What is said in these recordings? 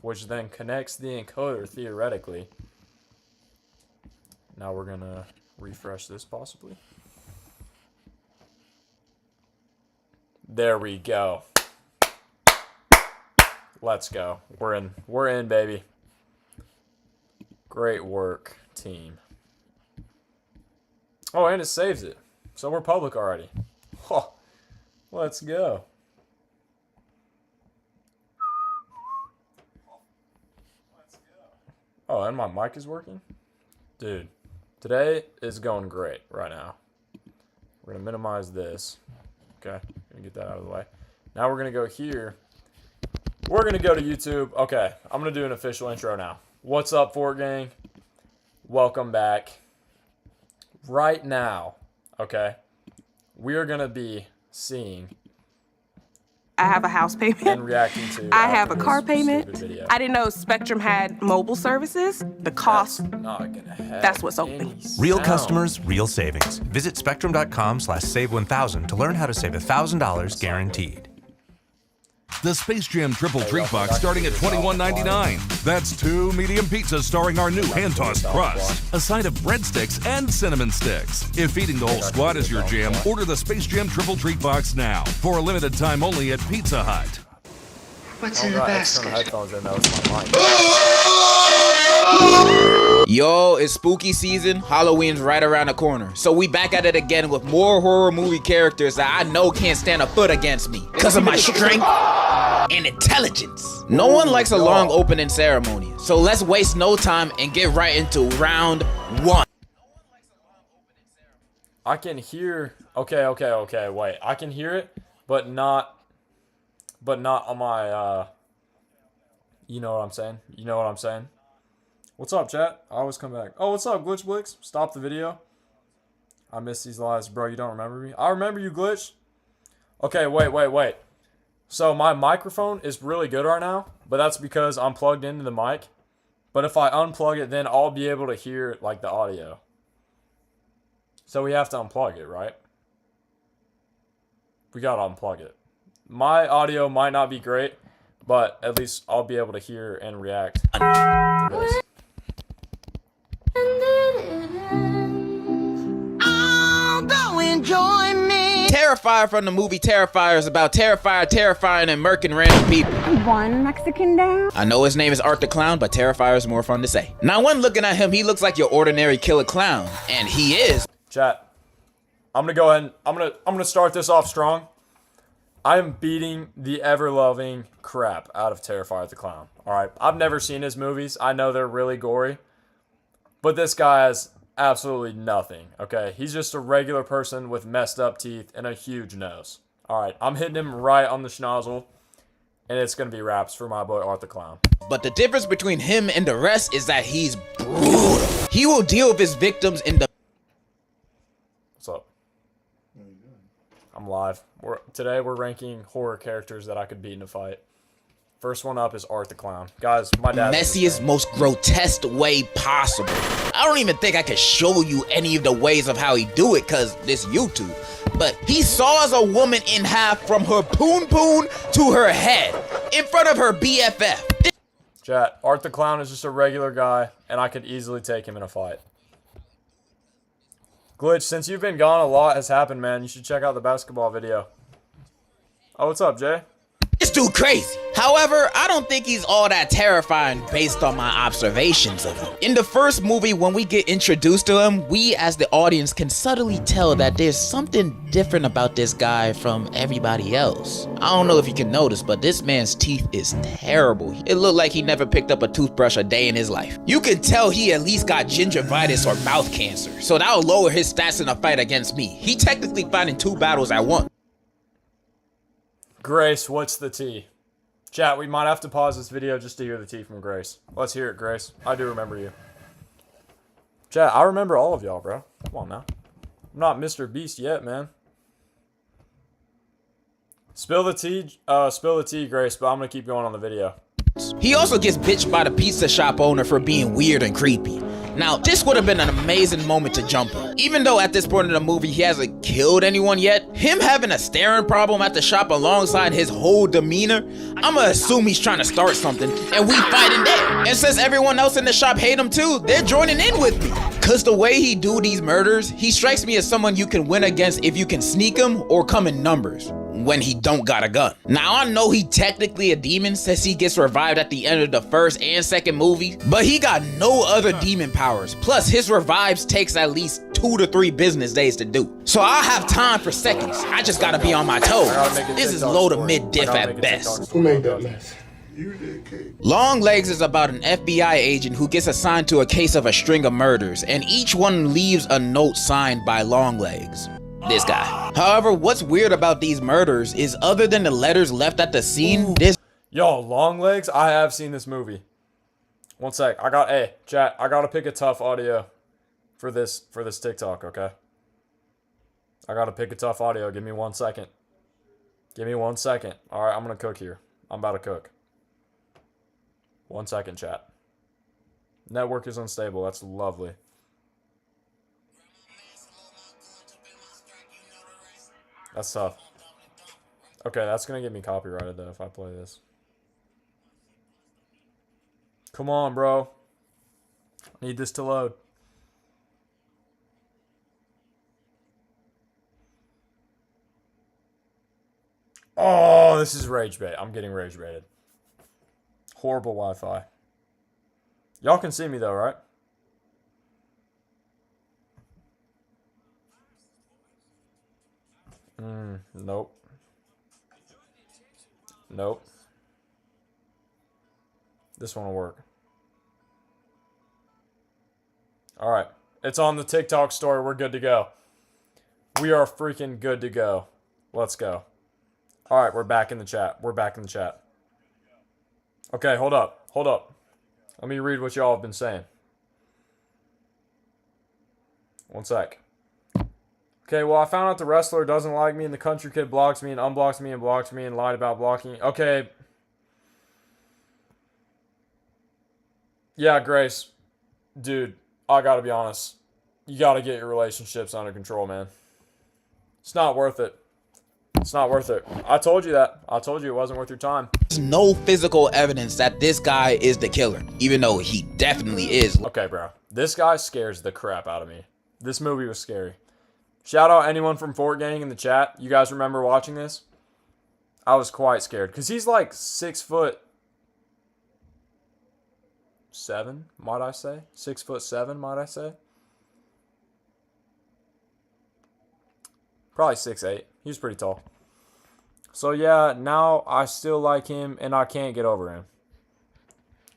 which then connects the encoder theoretically. Now we're gonna refresh this possibly. There we go. Let's go. We're in. We're in, baby. Great work, team. Oh, and it saves it. So we're public already. Oh, let's go. Oh, and my mic is working? Dude, today is going great right now. We're going to minimize this. Okay, gonna get that out of the way. Now we're going to go here. We're going to go to YouTube. Okay, I'm going to do an official intro now. What's up, Fort Gang? Welcome back. Right now, okay, we are going to be seeing... I have a house payment. And reacting to I have a car this payment. stupid video. I didn't know Spectrum had mobile services. The cost, That's not gonna have that's what's open. any Real sound. customers, real savings. Visit spectrum.com/save1000 to learn how to save $1,000 guaranteed. The Space Jam Triple Treat Box starting at $21.99. That's 2 medium pizzas starring our new hand-tossed crust, a side of breadsticks and cinnamon sticks. If feeding the whole squad is your jam, order the Space Jam Triple Treat Box now for a limited time only at Pizza Hut. What's Oh, in the right, external basket? headphones in, that was my mic. Yo, it's spooky season. Halloween's right around the corner. So we back at it again with more horror movie characters that I know can't stand a foot against me because of my strength and intelligence. No one likes a long opening ceremony. So let's waste no time and get right into round one. I can hear. Okay, wait. I can hear it, but not on my. You know what I'm saying? You know what I'm saying? What's up, chat? I always come back. Oh, what's up, Glitch Blix? Stop the video. I miss these lives, bro. You don't remember me? I remember you, Glitch. Okay, wait. So my microphone is really good right now, but that's because I'm plugged into the mic. But if I unplug it, then I'll be able to hear like the audio. So we have to unplug it, right? We gotta unplug it. My audio might not be great, but at least I'll be able to hear and react to this. Terrifier from the movie Terrifier is about Terrifier terrifying and murking random people. One Mexican down. I know his name is Art the Clown, but Terrifier is more fun to say. Now, when looking at him, he looks like your ordinary killer clown, and he is. Chat, I'm gonna go ahead and I'm gonna start this off strong. I am beating the ever-loving crap out of Terrifier the Clown. Alright, I've never seen his movies. I know they're really gory. But this guy has absolutely nothing, okay? He's just a regular person with messed up teeth and a huge nose. Alright, I'm hitting him right on the schnozzle. And it's gonna be raps for my boy Art the Clown. But the difference between him and the rest is that he's brutal. He will deal with his victims in the... What's up? I'm live. Today we're ranking horror characters that I could beat in a fight. First one up is Art the Clown. Guys, my dad... messiest, most grotesque way possible. I don't even think I could show you any of the ways of how he do it, cause this YouTube. But he saws a woman in half from her poon to her head, in front of her BFF. Chat, Art the Clown is just a regular guy, and I could easily take him in a fight. Glitch, since you've been gone, a lot has happened, man. You should check out the basketball video. Oh, what's up, Jay? This dude crazy. However, I don't think he's all that terrifying based on my observations of him. In the first movie, when we get introduced to him, we as the audience can subtly tell that there's something different about this guy from everybody else. I don't know if you can notice, but this man's teeth is terrible. It looked like he never picked up a toothbrush a day in his life. You can tell he at least got gingivitis or mouth cancer, so that'll lower his stats in a fight against me. He technically fighting 2 battles at once. Grace, what's the tea? Chat, we might have to pause this video just to hear the tea from Grace. Let's hear it, Grace. I do remember you. Chat, I remember all of y'all, bro. Come on now. I'm not Mr. Beast yet, man. Spill the tea, Grace, but I'm gonna keep going on the video. He also gets bitched by the pizza shop owner for being weird and creepy. Now, this would have been an amazing moment to jump on. Even though at this point in the movie he hasn't killed anyone yet, him having a staring problem at the shop alongside his whole demeanor, I'ma assume he's trying to start something and we fighting there. And since everyone else in the shop hate him too, they're joining in with me. Cause the way he do these murders, he strikes me as someone you can win against if you can sneak him or come in numbers when he don't got a gun. Now I know he technically a demon since he gets revived at the end of the first and second movie, but he got no other demon powers. Plus his revives takes at least 2 to 3 business days to do. So I'll have time for seconds. I just gotta be on my toes. This is low to mid diff at best. Who made that mess? Longlegs is about an FBI agent who gets assigned to a case of a string of murders, and each one leaves a note signed by Longlegs. This guy. However, what's weird about these murders is other than the letters left at the scene, this Yo, Longlegs, I have seen this movie. One sec. I gotta pick a tough audio for this TikTok, okay? I gotta pick a tough audio. Give me 1 second. Give me 1 second. Alright, I'm gonna cook here. I'm about to cook. 1 second, chat. Network is unstable. That's lovely. That's tough. Okay, that's gonna get me copyrighted though if I play this. Come on, bro. Need this to load. Oh, this is rage bait. I'm getting rage baited. Horrible Wi-Fi. Y'all can see me though, right? Nope. Nope. This one will work. Alright. It's on the TikTok story. We're good to go. We are freaking good to go. Let's go. Alright, we're back in the chat. We're back in the chat. Okay, hold up. Hold up. Let me read what y'all have been saying. 1 sec. Okay, well, I found out the wrestler doesn't like me and the country kid blocks me and unblocks me and blocks me and lied about blocking. Okay. Yeah, Grace. Dude, I gotta be honest. You gotta get your relationships under control, man. It's not worth it. It's not worth it. I told you that. I told you it wasn't worth your time. There's no physical evidence that this guy is the killer, even though he definitely is. Okay, bro. This guy scares the crap out of me. This movie was scary. Shout out anyone from Fort Gang in the chat. You guys remember watching this? I was quite scared. Because he's like 6'7", might I say? 6'7", might I say? Probably 6'8". He was pretty tall. So yeah, now I still like him and I can't get over him.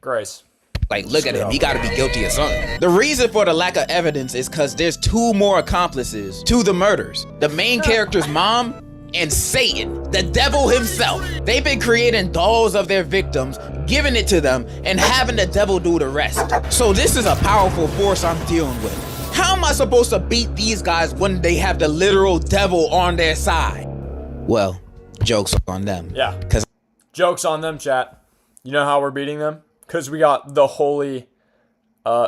Grace. Like, look at him, he gotta be guilty of something. The reason for the lack of evidence is because there's 2 more accomplices to the murders. The main character's mom and Satan, the devil himself. They've been creating dolls of their victims, giving it to them, and having the devil do the rest. So this is a powerful force I'm dealing with. How am I supposed to beat these guys when they have the literal devil on their side? Well, joke's on them. Yeah. Joke's on them, chat. You know how we're beating them? Because we got the holy,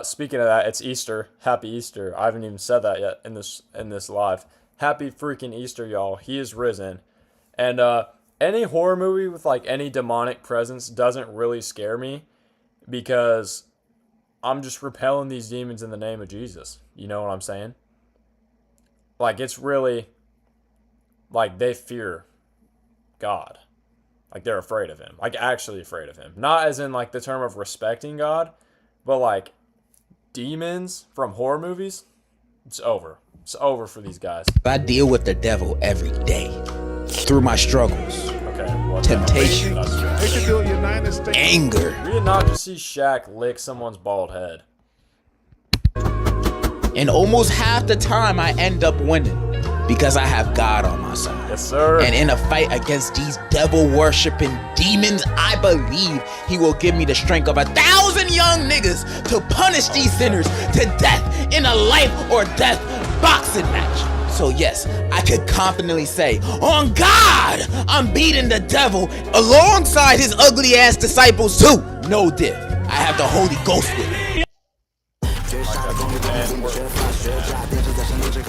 speaking of that, it's Easter. Happy Easter. I haven't even said that yet in this live. Happy freaking Easter, y'all. He is risen. And any horror movie with like any demonic presence doesn't really scare me because I'm just repelling these demons in the name of Jesus. You know what I'm saying? Like, it's really, like, they fear God. Like, they're afraid of him. Like, actually afraid of him. Not as in, like, the term of respecting God, but, like, demons from horror movies, it's over. It's over for these guys. I deal with the devil every day. Through my struggles. Okay. What Temptation. Anger. We did not just see Shaq lick someone's bald head. And almost half the time I end up winning. Because I have God on my side. Yes, sir. And in a fight against these devil-worshipping demons, I believe he will give me the strength of 1,000 young niggas to punish these sinners to death in a life or death boxing match. So yes, I could confidently say, on God, I'm beating the devil alongside his ugly-ass disciples too. No diff. I have the Holy Ghost with me. A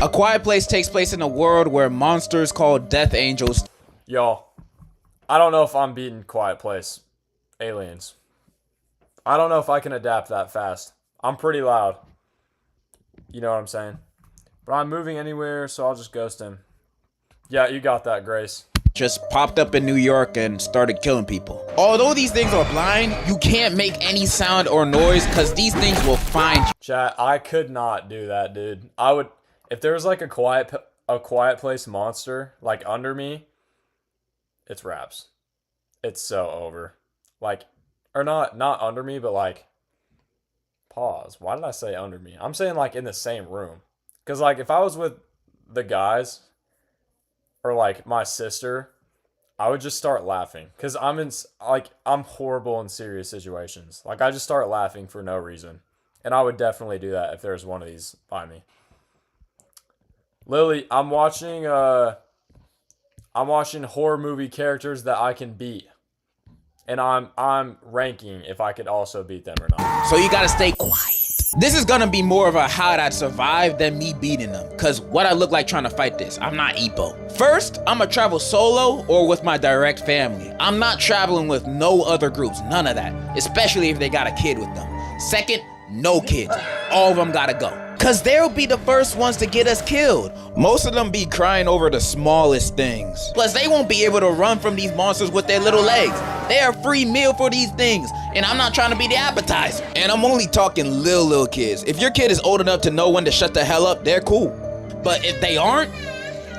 Quiet Place takes place in a world where monsters called Death Angels. Y'all, I don't know if I'm beating Quiet Place. Aliens. I don't know if I can adapt that fast. I'm pretty loud. You know what I'm saying? But I'm moving anywhere, so I'll just ghost him. Yeah, you got that, Grace. Just popped up in New York and started killing people. Although these things are blind, you can't make any sound or noise because these things will find you. Chat, I could not do that, dude. I would, if there was like a quiet place monster like under me, it's wraps. It's so over. Like, or not under me, but like, pause. Why did I say under me? I'm saying like in the same room. Because like if I was with the guys or like my sister, I would just start laughing. Because I'm horrible in serious situations. Like I just start laughing for no reason. And I would definitely do that if there's one of these by me. Lily, I'm watching horror movie characters that I can beat. And I'm ranking if I could also beat them or not. So you gotta stay quiet. This is gonna be more of a how'd I survive than me beating them. Cause what I look like trying to fight this, I'm not Ippo. First, I'ma travel solo or with my direct family. I'm not traveling with no other groups, none of that. Especially if they got a kid with them. Second, no kids. All of them gotta go. Cause they'll be the first ones to get us killed. Most of them be crying over the smallest things. Plus, they won't be able to run from these monsters with their little legs. They're a free meal for these things, and I'm not trying to be the appetizer. And I'm only talking little kids. If your kid is old enough to know when to shut the hell up, they're cool. But if they aren't,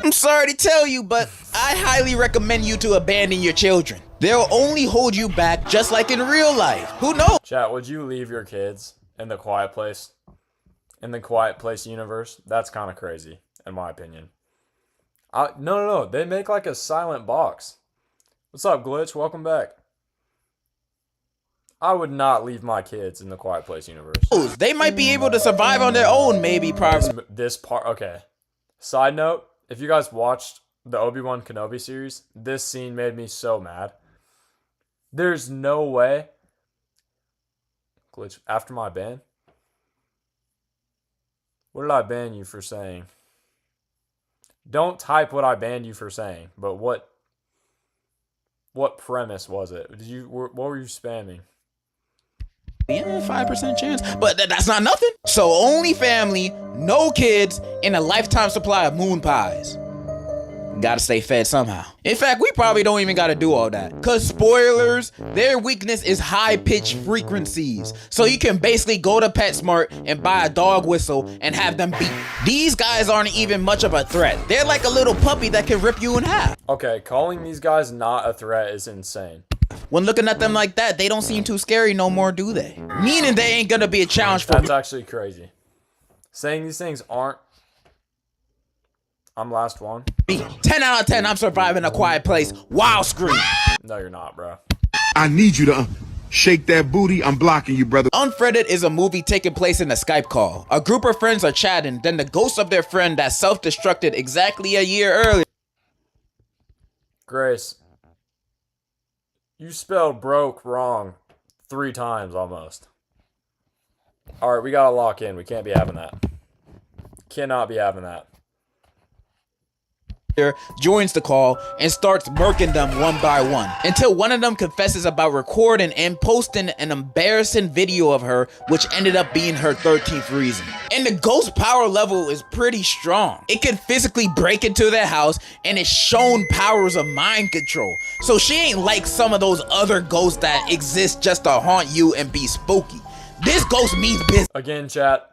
I'm sorry to tell you, but I highly recommend you to abandon your children. They'll only hold you back just like in real life. Who knows? Chat, would you leave your kids in the Quiet Place? In the Quiet Place universe? That's kind of crazy, in my opinion. No. They make like a silent box. What's up, Glitch? Welcome back. I would not leave my kids in the Quiet Place universe. They might be able to survive on their own, maybe, probably. This part, okay. Side note, if you guys watched the Obi-Wan Kenobi series, this scene made me so mad. There's no way. Glitch, after my ban? What did I ban you for saying? Don't type what I banned you for saying, but what premise was it? What were you spamming? Yeah, 5% chance, but that's not nothing. So only family, no kids, and a lifetime supply of moon pies. Gotta stay fed somehow. In fact, we probably don't even gotta do all that. Cause spoilers, their weakness is high pitch frequencies. So you can basically go to PetSmart and buy a dog whistle and have them beat. These guys aren't even much of a threat. They're like a little puppy that can rip you in half. Okay, calling these guys not a threat is insane. When looking at them like that, they don't seem too scary no more, do they? Meaning they ain't gonna be a challenge for me. That's actually crazy. Saying these things aren't. I'm last one. 10 out of 10, I'm surviving a Quiet Place. Wow, scream. No, you're not, bro. I need you to shake that booty. I'm blocking you, brother. Unfriended is a movie taking place in a Skype call. A group of friends are chatting, then the ghost of their friend that self-destructed exactly a year earlier. Grace, you spelled broke wrong 3 times almost. Alright, we gotta lock in. We can't be having that. Cannot be having that. Joins the call and starts murking them one by one until one of them confesses about recording and posting an embarrassing video of her, which ended up being her 13th reason. And the ghost power level is pretty strong. It can physically break into their house and it's shown powers of mind control. So she ain't like some of those other ghosts that exist just to haunt you and be spooky. This ghost means business. Again, chat,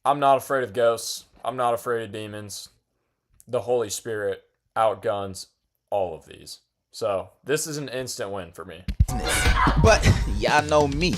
I'm not afraid of ghosts. I'm not afraid of demons. The Holy Spirit outguns all of these. So this is an instant win for me. But y'all know me.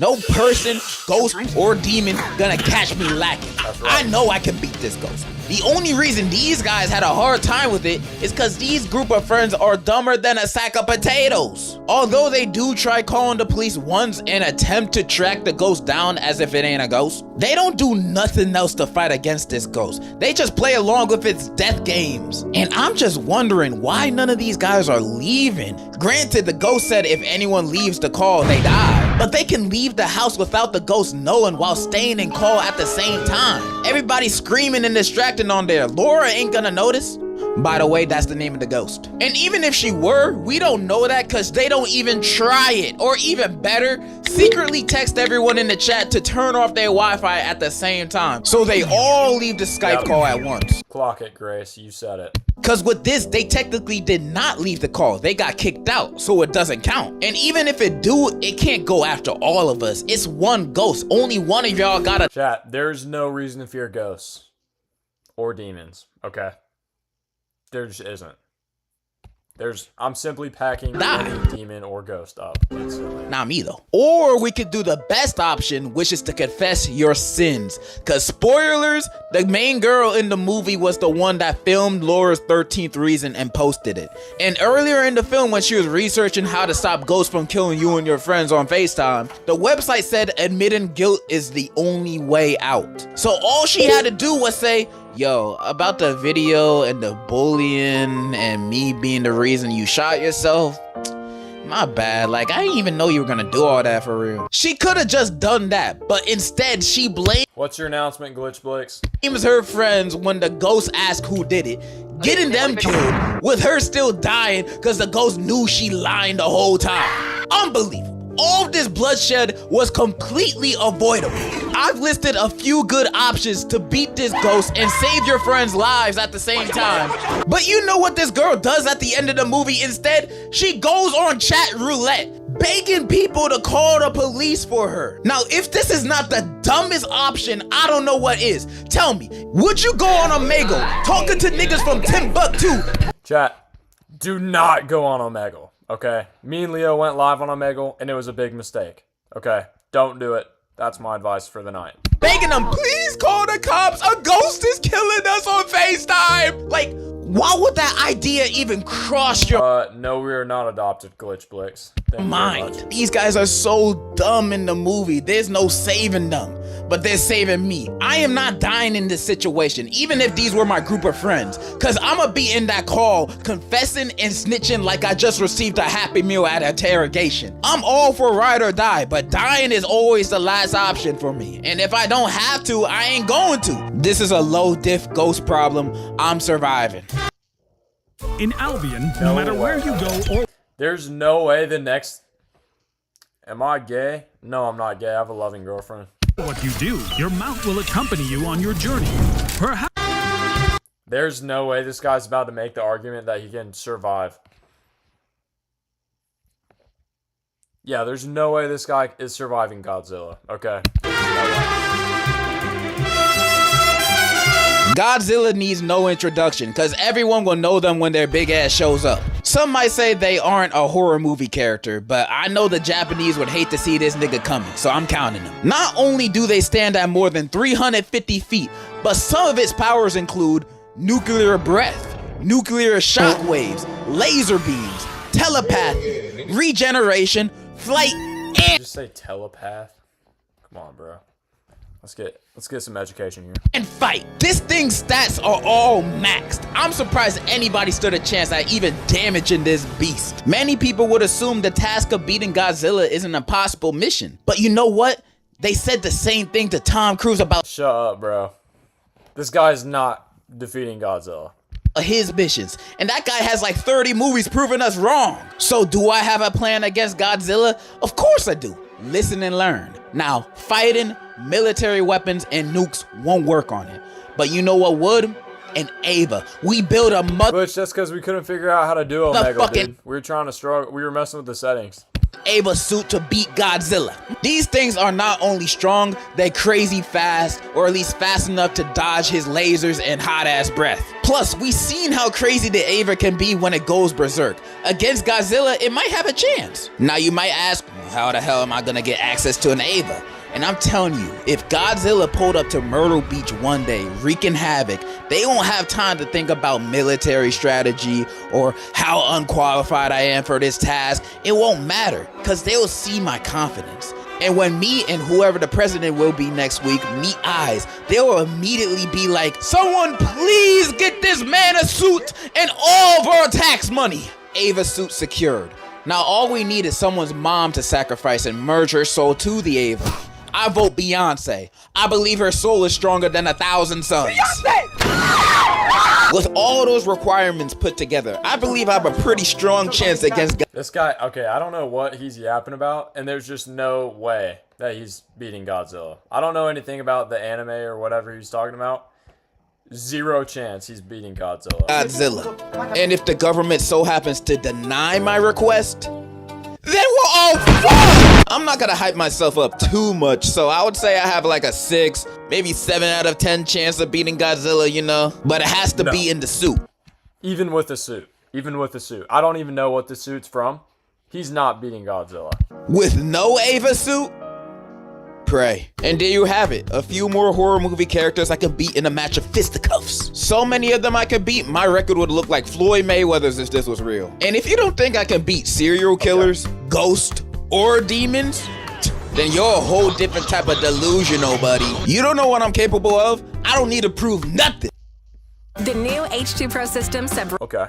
No person, ghost, or demon gonna catch me lacking. right. I know I can beat this ghost. The only reason these guys had a hard time with it is because these group of friends are dumber than a sack of potatoes. Although they do try calling the police once and attempt to track the ghost down as if it ain't a ghost, they don't do nothing else to fight against this ghost. They just play along with its death games. And I'm just wondering why none of these guys are leaving. Granted, the ghost said if anyone leaves the call, they die. But they can leave the house without the ghost knowing while staying in call at the same time. Everybody's screaming and distracting on there. Laura ain't gonna notice. By the way, that's the name of the ghost. And even if she were, we don't know that because they don't even try it. Or even better, secretly text everyone in the chat to turn off their Wi-Fi at the same time. So they all leave the Skype call at once. Clock it, Grace. You said it. Because with this, they technically did not leave the call. They got kicked out, so it doesn't count. And even if it do, it can't go after all of us. It's one ghost. Only one of y'all gotta... Chat, there's no reason to fear ghosts. Or demons. Okay? There just isn't. I'm simply packing any demon or ghost up. Instantly. Not me though. Or we could do the best option, which is to confess your sins. Cause spoilers, the main girl in the movie was the one that filmed Laura's 13th reason and posted it. And earlier in the film, when she was researching how to stop ghosts from killing you and your friends on FaceTime, the website said admitting guilt is the only way out. So all she had to do was say, yo, about the video and the bullying and me being the reason you shot yourself, my bad. Like, I didn't even know you were gonna do all that for real. She could have just done that, but instead she blames What's your announcement, Glitch Blix? her friends when the ghost asked who did it, getting them killed, with her still dying because the ghost knew she lied the whole time. Unbelievable. All of this bloodshed was completely avoidable. I've listed a few good options to beat this ghost and save your friends' lives at the same time. But you know what this girl does at the end of the movie instead? She goes on chat roulette, begging people to call the police for her. Now, if this is not the dumbest option, I don't know what is. Tell me, would you go on Omegle talking to niggas from Timbuktu? Chat, do not go on Omegle. Okay, me and Leo went live on Omegle, and it was a big mistake. Okay, don't do it. That's my advice for the night. Begging them, please call the cops. A ghost is killing us on FaceTime. Like, why would that idea even cross your No, we are not adopted, Glitch Blix. Thank you very mind? much. These guys are so dumb in the movie. There's no saving them, but they're saving me. I am not dying in this situation, even if these were my group of friends, because I'm going to be in that call confessing and snitching like I just received a Happy Meal at interrogation. I'm all for ride or die, but dying is always the last option for me. And if I don't have to, I ain't going to. This is a low diff ghost problem. I'm surviving. In Albion, no matter where you go or There's no way the next... Am I gay? No, I'm not gay. I have a loving girlfriend. what you do, your mount will accompany you on your journey. Perhaps There's no way this guy's about to make the argument that he can survive. Yeah, there's no way this guy is surviving Godzilla. Okay. No way. Godzilla needs no introduction because everyone will know them when their big ass shows up. Some might say they aren't a horror movie character, but I know the Japanese would hate to see this nigga coming, so I'm counting them. Not only do they stand at more than 350 feet, but some of its powers include nuclear breath, nuclear shockwaves, laser beams, telepathy, regeneration, flight, and Did you just say telepath? Come on, bro. Let's get some education here. fight. This thing's stats are all maxed. I'm surprised anybody stood a chance at even damaging this beast. Many people would assume the task of beating Godzilla is an impossible mission. But you know what? They said the same thing to Tom Cruise about Shut up, bro. This guy's not defeating Godzilla. his missions. And that guy has like 30 movies proving us wrong. So do I have a plan against Godzilla? Of course I do. Listen and learn. Now, fighting, military weapons, and nukes won't work on it. But you know what would? An Ava. We build a Which, that's because we couldn't figure out how to do Omega, fucking- dude. We were trying to struggle. We were messing with the settings. Ava suit to beat Godzilla. These things are not only strong, they're crazy fast, or at least fast enough to dodge his lasers and hot ass breath. Plus, we've seen how crazy the Ava can be when it goes berserk. Against Godzilla, it might have a chance. Now you might ask, how the hell am I gonna get access to an Ava? And I'm telling you, if Godzilla pulled up to Myrtle Beach one day, wreaking havoc, they won't have time to think about military strategy or how unqualified I am for this task. It won't matter, because they'll see my confidence. And when me and whoever the president will be next week meet eyes, they'll immediately be like, someone please get this man a suit and all of our tax money. Ava suit secured. Now all we need is someone's mom to sacrifice and merge her soul to the Ava. I vote Beyonce. I believe her soul is stronger than 1,000 suns. With all those requirements put together, I believe I have a pretty strong chance against This guy, okay, I don't know what he's yapping about, and there's just no way that he's beating Godzilla. I don't know anything about the anime or whatever he's talking about. Zero chance he's beating Godzilla. And if the government so happens to deny my request, then we're all fucked! I'm not gonna hype myself up too much, so I would say I have like a 6, maybe 7 out of 10 chance of beating Godzilla, you know? But it has to be in the suit. Even with the suit. Even with the suit. I don't even know what the suit's from. He's not beating Godzilla. With no Ava suit? Pray. And there you have it. A few more horror movie characters I could beat in a match of fisticuffs. So many of them I could beat, my record would look like Floyd Mayweather's if this was real. And if you don't think I can beat serial killers, ghosts, or demons, then you're a whole different type of delusional, buddy. You don't know what I'm capable of? I don't need to prove nothing. The new H2 Pro system Okay.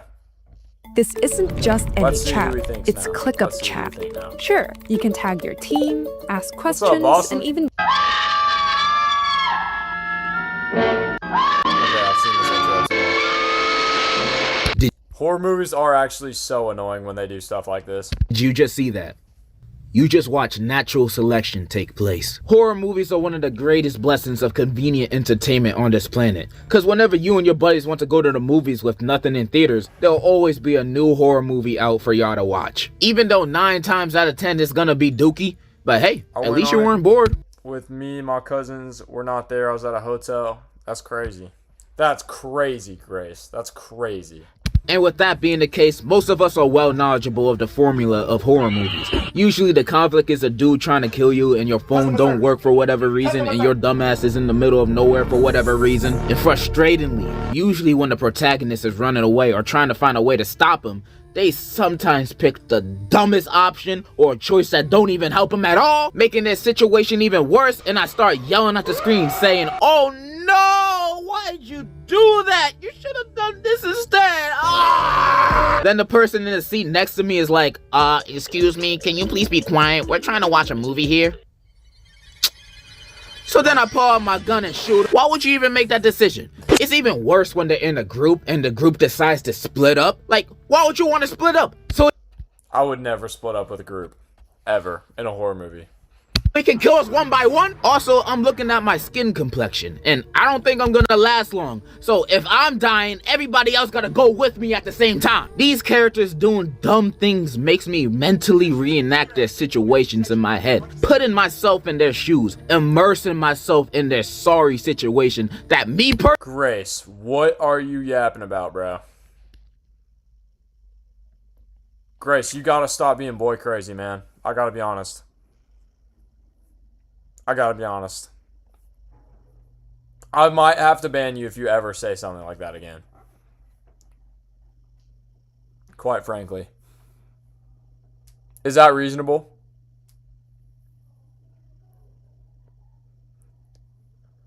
This isn't just any Let's see who chat, he thinks it's now. ClickUp Let's see who he chat. thinks now. Sure, you can tag your team, ask up, questions, Boston? and even... Okay, I've seen this intro too. Horror movies are actually so annoying when they do stuff like this. Did you just see that? You just watched natural selection take place. Horror movies are one of the greatest blessings of convenient entertainment on this planet. Cause whenever you and your buddies want to go to the movies with nothing in theaters, there'll always be a new horror movie out for y'all to watch. Even though 9 times out of 10 it's gonna be dookie, but hey, at least you weren't bored. With me, my cousins were not there. I was at a hotel. That's crazy. That's crazy, Grace. That's crazy. And with that being the case, most of us are well knowledgeable of the formula of horror movies. Usually the conflict is a dude trying to kill you and your phone don't work for whatever reason and your dumbass is in the middle of nowhere for whatever reason. And frustratingly, usually when the protagonist is running away or trying to find a way to stop him, they sometimes pick the dumbest option or a choice that don't even help them at all, making their situation even worse, and I start yelling at the screen saying, "Oh no, why'd you do that? You should have done this instead." Ah! Then the person in the seat next to me is like, excuse me, can you please be quiet? We're trying to watch a movie here. So then I pull out my gun and shoot. Why would you even make that decision? It's even worse when they're in a group and the group decides to split up. Like, why would you want to split up? So I would never split up with a group. Ever. In a horror movie. they can kill us one by one. Also, I'm looking at my skin complexion, and I don't think I'm gonna last long. So if I'm dying, everybody else gotta go with me at the same time. These characters doing dumb things makes me mentally reenact their situations in my head, putting myself in their shoes, immersing myself in their sorry situation that me Grace, what are you yapping about, bro? Grace, you gotta stop being boy crazy, man. I gotta be honest. I might have to ban you if you ever say something like that again. Quite frankly. Is that reasonable?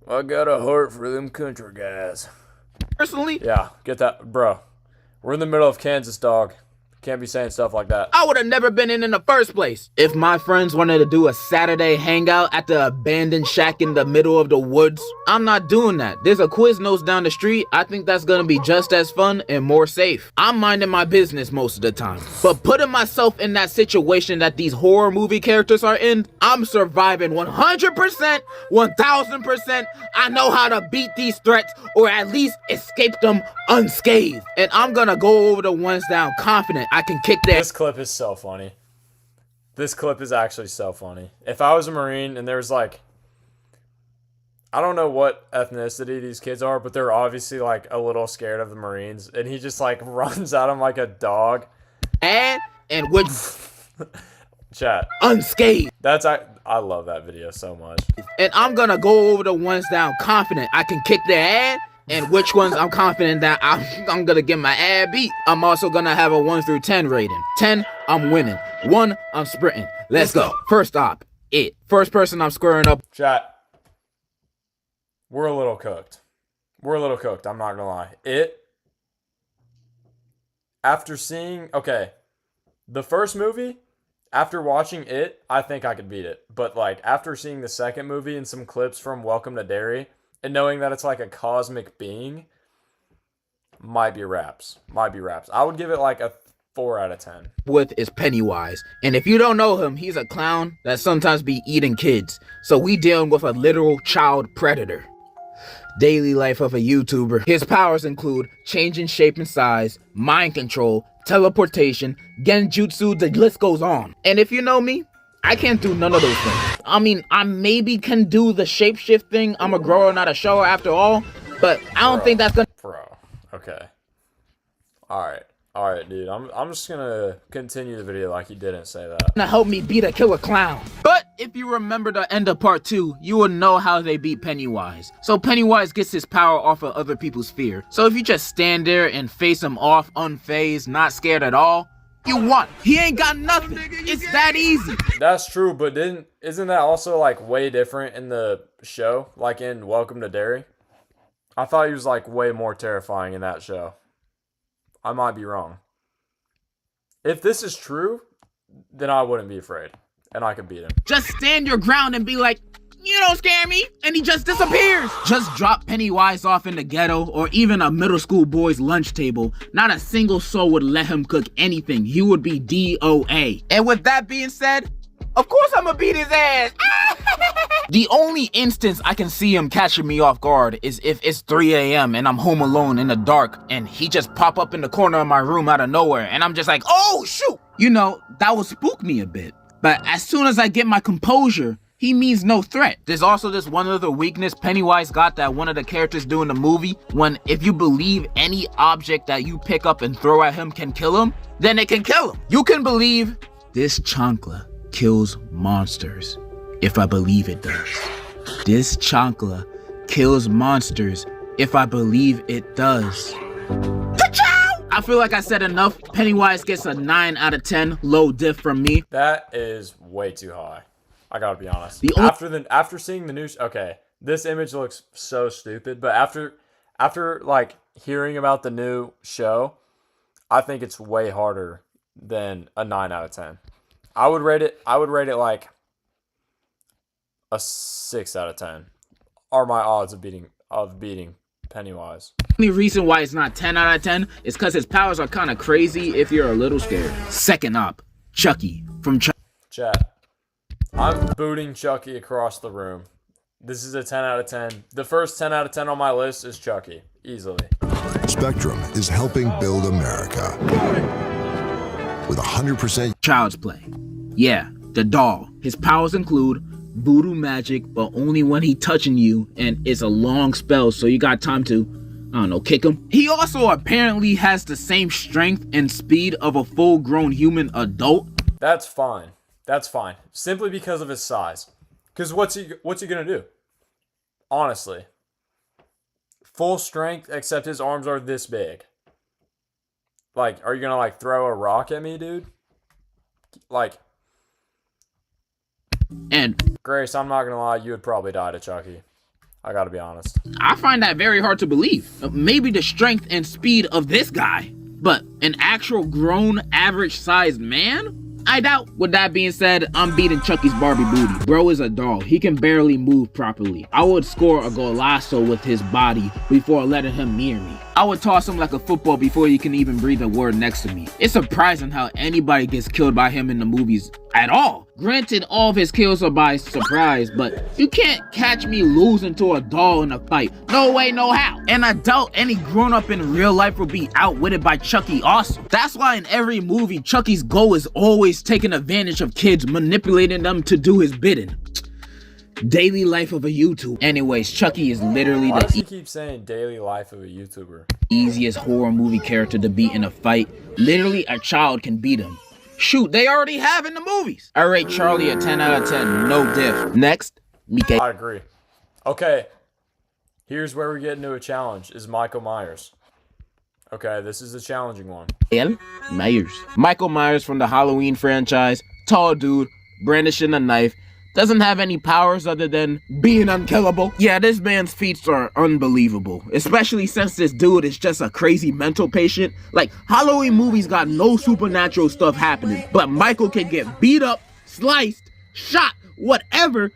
I got a heart for them country guys. Personally, yeah, get that, bro. We're in the middle of Kansas, dog. Can't be saying stuff like that. I would have never been in the first place. If my friends wanted to do a Saturday hangout at the abandoned shack in the middle of the woods, I'm not doing that. There's a Quiznos down the street. I think that's gonna be just as fun and more safe. I'm minding my business most of the time. But putting myself in that situation that these horror movie characters are in, I'm surviving 100%, 1000%. I know how to beat these threats or at least escape them unscathed. And I'm gonna go over the ones that I'm confident I can kick their— This clip is so funny. This clip is actually so funny. If I was a Marine and there's like, I don't know what ethnicity these kids are, but they're obviously like a little scared of the Marines, and he just like runs at them like a dog. And which Chat. unscathed. I love that video so much. And I'm gonna go over the ones that I'm confident I can kick their ass, and which ones I'm confident that I'm gonna get my ass beat. I'm also gonna have a 1 through 10 rating. 10, I'm winning. 1, I'm sprinting. Let's go. First op, It. First person I'm squaring up. Chat. We're a little cooked. I'm not gonna lie. It. After seeing, okay, the first movie, after watching it, I think I could beat it. But like after seeing the second movie and some clips from Welcome to Derry, and knowing that it's like a cosmic being, might be raps. I would give it like a 4 out of 10. With is Pennywise. And if you don't know him, he's a clown that sometimes be eating kids. So we dealing with a literal child predator. Daily life of a YouTuber. His powers include changing shape and size, mind control, teleportation, genjutsu, the list goes on. And if you know me, I can't do none of those things. I mean, I maybe can do the shapeshift thing. I'm a grower, not a shower after all. But I don't think that's gonna... Bro, okay. Alright, dude. I'm just gonna continue the video like you didn't say that. ...to help me beat a killer clown. But if you remember the end of part 2, you will know how they beat Pennywise. So Pennywise gets his power off of other people's fear. So if you just stand there and face him off unfazed, not scared at all, you won. He ain't got nothing. It's that easy. That's true, but isn't that also like way different in the show? Like in Welcome to Derry? I thought he was like way more terrifying in that show. I might be wrong. If this is true, then I wouldn't be afraid. And I could beat him. Just stand your ground and be like, you don't scare me, and he just disappears. Just drop Pennywise off in the ghetto or even a middle school boy's lunch table. Not a single soul would let him cook anything. He would be DOA. And with that being said, of course I'm gonna beat his ass. The only instance I can see him catching me off guard is if it's 3 a.m. and I'm home alone in the dark and he just pop up in the corner of my room out of nowhere and I'm just like, oh shoot. You know, that would spook me a bit. But as soon as I get my composure, he means no threat. There's also this one other weakness Pennywise got that one of the characters do in the movie. When if you believe any object that you pick up and throw at him can kill him, then it can kill him. You can believe this chancla kills monsters. If I believe it does. This chancla kills monsters if I believe it does. I feel like I said enough. Pennywise gets a 9 out of 10, low diff from me. That is way too high. I gotta be honest. After seeing the news, okay, this image looks so stupid, but after like hearing about the new show, I think it's way harder than a 9 out of 10. I would rate it like a 6 out of 10 are my odds of beating Pennywise. The only reason why it's not 10 out of 10 is because his powers are kind of crazy if you're a little scared. Second up, Chucky from Chat. I'm booting Chucky across the room. This is a 10 out of 10. The first 10 out of 10 on my list is Chucky, easily. Spectrum is helping build America with 100% Child's Play. Yeah, the doll. His powers include voodoo magic, but only when he touching you, and it's a long spell, so you got time to, I don't know, kick him. He also apparently has the same strength and speed of a full-grown human adult. That's fine. Simply because of his size. Because what's he gonna do? Honestly. Full strength, except his arms are this big. Like, are you gonna like throw a rock at me, dude? Like, and Grace, I'm not gonna lie, you would probably die to Chucky. I gotta be honest. I find that very hard to believe. Maybe the strength and speed of this guy, but an actual grown, average-sized man? I doubt. With that being said, I'm beating Chucky's Barbie booty. Bro is a doll. He can barely move properly. I would score a golazo with his body before letting him near me. I would toss him like a football before he can even breathe a word next to me. It's surprising how anybody gets killed by him in the movies at all. Granted, all of his kills are by surprise, but you can't catch me losing to a doll in a fight. No way, no how. And I doubt any grown-up in real life will be outwitted by Chucky also. That's why in every movie, Chucky's goal is always taking advantage of kids, manipulating them to do his bidding. Daily life of a YouTuber. Anyways, Chucky is literally Why does he keep saying daily life of a YouTuber? Easiest horror movie character to beat in a fight. Literally, a child can beat him. Shoot, they already have in the movies. I rate Charlie a 10 out of 10, no diff. Next, Mike. I agree. Okay, here's where we get into a challenge, is Michael Myers. Okay, this is a challenging one. Myers. Michael Myers from the Halloween franchise, tall dude, brandishing a knife, doesn't have any powers other than being unkillable. Yeah, this man's feats are unbelievable, especially since this dude is just a crazy mental patient. Like, Halloween movies got no supernatural stuff happening, but Michael can get beat up, sliced, shot, whatever.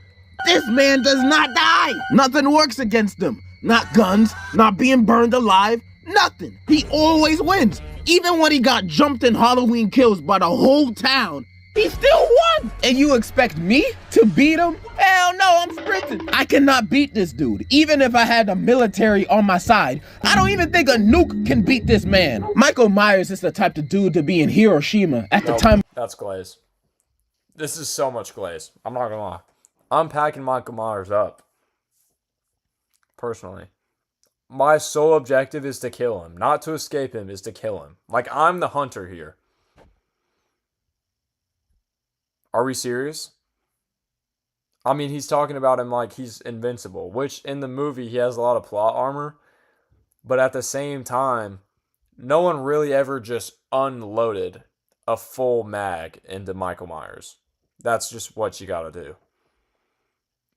This man does not die. Nothing works against him. Not guns, not being burned alive, nothing. He always wins. Even when he got jumped in Halloween Kills by the whole town, he still won! And you expect me to beat him? Hell no, I'm sprinting. I cannot beat this dude. Even if I had the military on my side, I don't even think a nuke can beat this man. Michael Myers is the type of dude to be in Hiroshima at the time. That's glaze. This is so much glaze. I'm not gonna lie. I'm packing Michael Myers up. Personally. My sole objective is to kill him. Not to escape him, is to kill him. Like, I'm the hunter here. Are we serious? I mean, he's talking about him like he's invincible, which in the movie he has a lot of plot armor, but at the same time, no one really ever just unloaded a full mag into Michael Myers. That's just what you gotta do.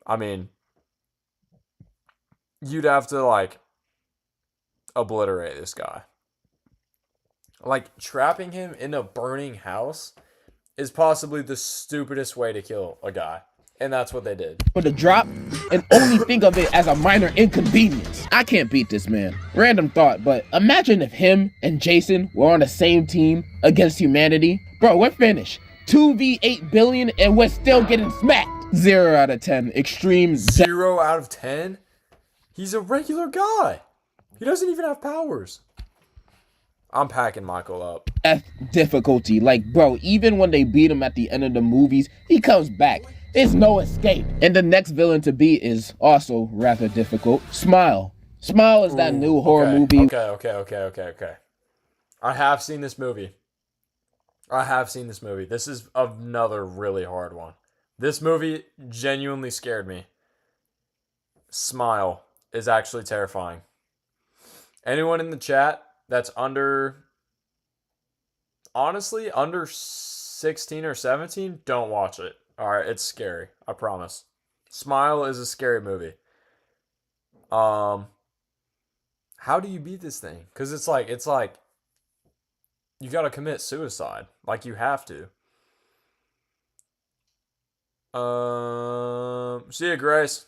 I mean, you'd have to, like, obliterate this guy. Like, trapping him in a burning house is possibly the stupidest way to kill a guy. And that's what they did. For the drop, and only think of it as a minor inconvenience. I can't beat this man. Random thought, but imagine if him and Jason were on the same team against humanity. Bro, we're finished. 2v8 billion and we're still getting smacked. 0 out of 10. Extreme. 0 out of 10? He's a regular guy. He doesn't even have powers. I'm packing Michael up. F difficulty. Like, bro, even when they beat him at the end of the movies, he comes back. There's no escape. And the next villain to beat is also rather difficult. Smile. Smile is that new horror movie. Okay. I have seen this movie. This is another really hard one. This movie genuinely scared me. Smile is actually terrifying. Anyone in the chat that's under 16 or 17, don't watch it. Alright, it's scary. I promise. Smile is a scary movie. How do you beat this thing? Because it's like you gotta commit suicide. Like, you have to. See ya, Grace.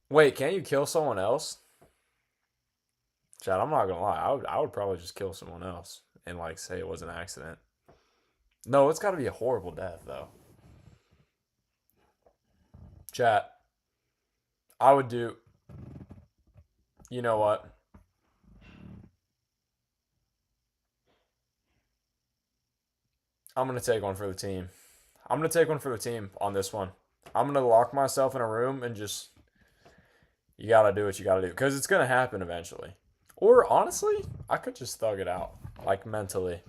Wait, can't you kill someone else? Chad, I'm not gonna lie. I would probably just kill someone else and, like, say it was an accident. No, it's gotta be a horrible death, though. Chat, I would do... You know what? I'm gonna take one for the team. I'm gonna take one for the team on this one. I'm gonna lock myself in a room and just... You gotta do what you gotta do. Because it's gonna happen eventually. Or, honestly, I could just thug it out. Like, mentally.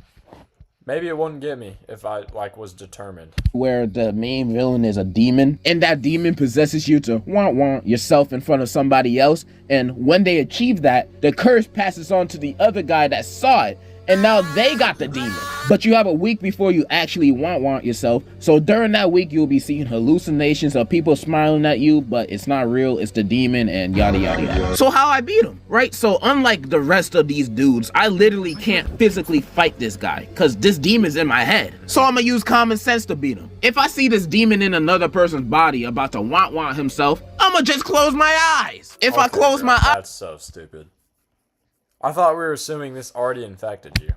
Maybe it wouldn't get me if I, like, was determined. Where the main villain is a demon, and that demon possesses you to want yourself in front of somebody else, and when they achieve that, the curse passes on to the other guy that saw it, and now they got the demon. But you have a week before you actually want yourself, so during that week you'll be seeing hallucinations of people smiling at you, but it's not real, it's the demon, and yada yada yada. So how I beat him, right? So unlike the rest of these dudes, I literally can't physically fight this guy, cause this demon's in my head. So I'm gonna use common sense to beat him. If I see this demon in another person's body about to want himself, I'ma just close my eyes. If I close my eyes... That's so stupid. I thought we were assuming this already infected you.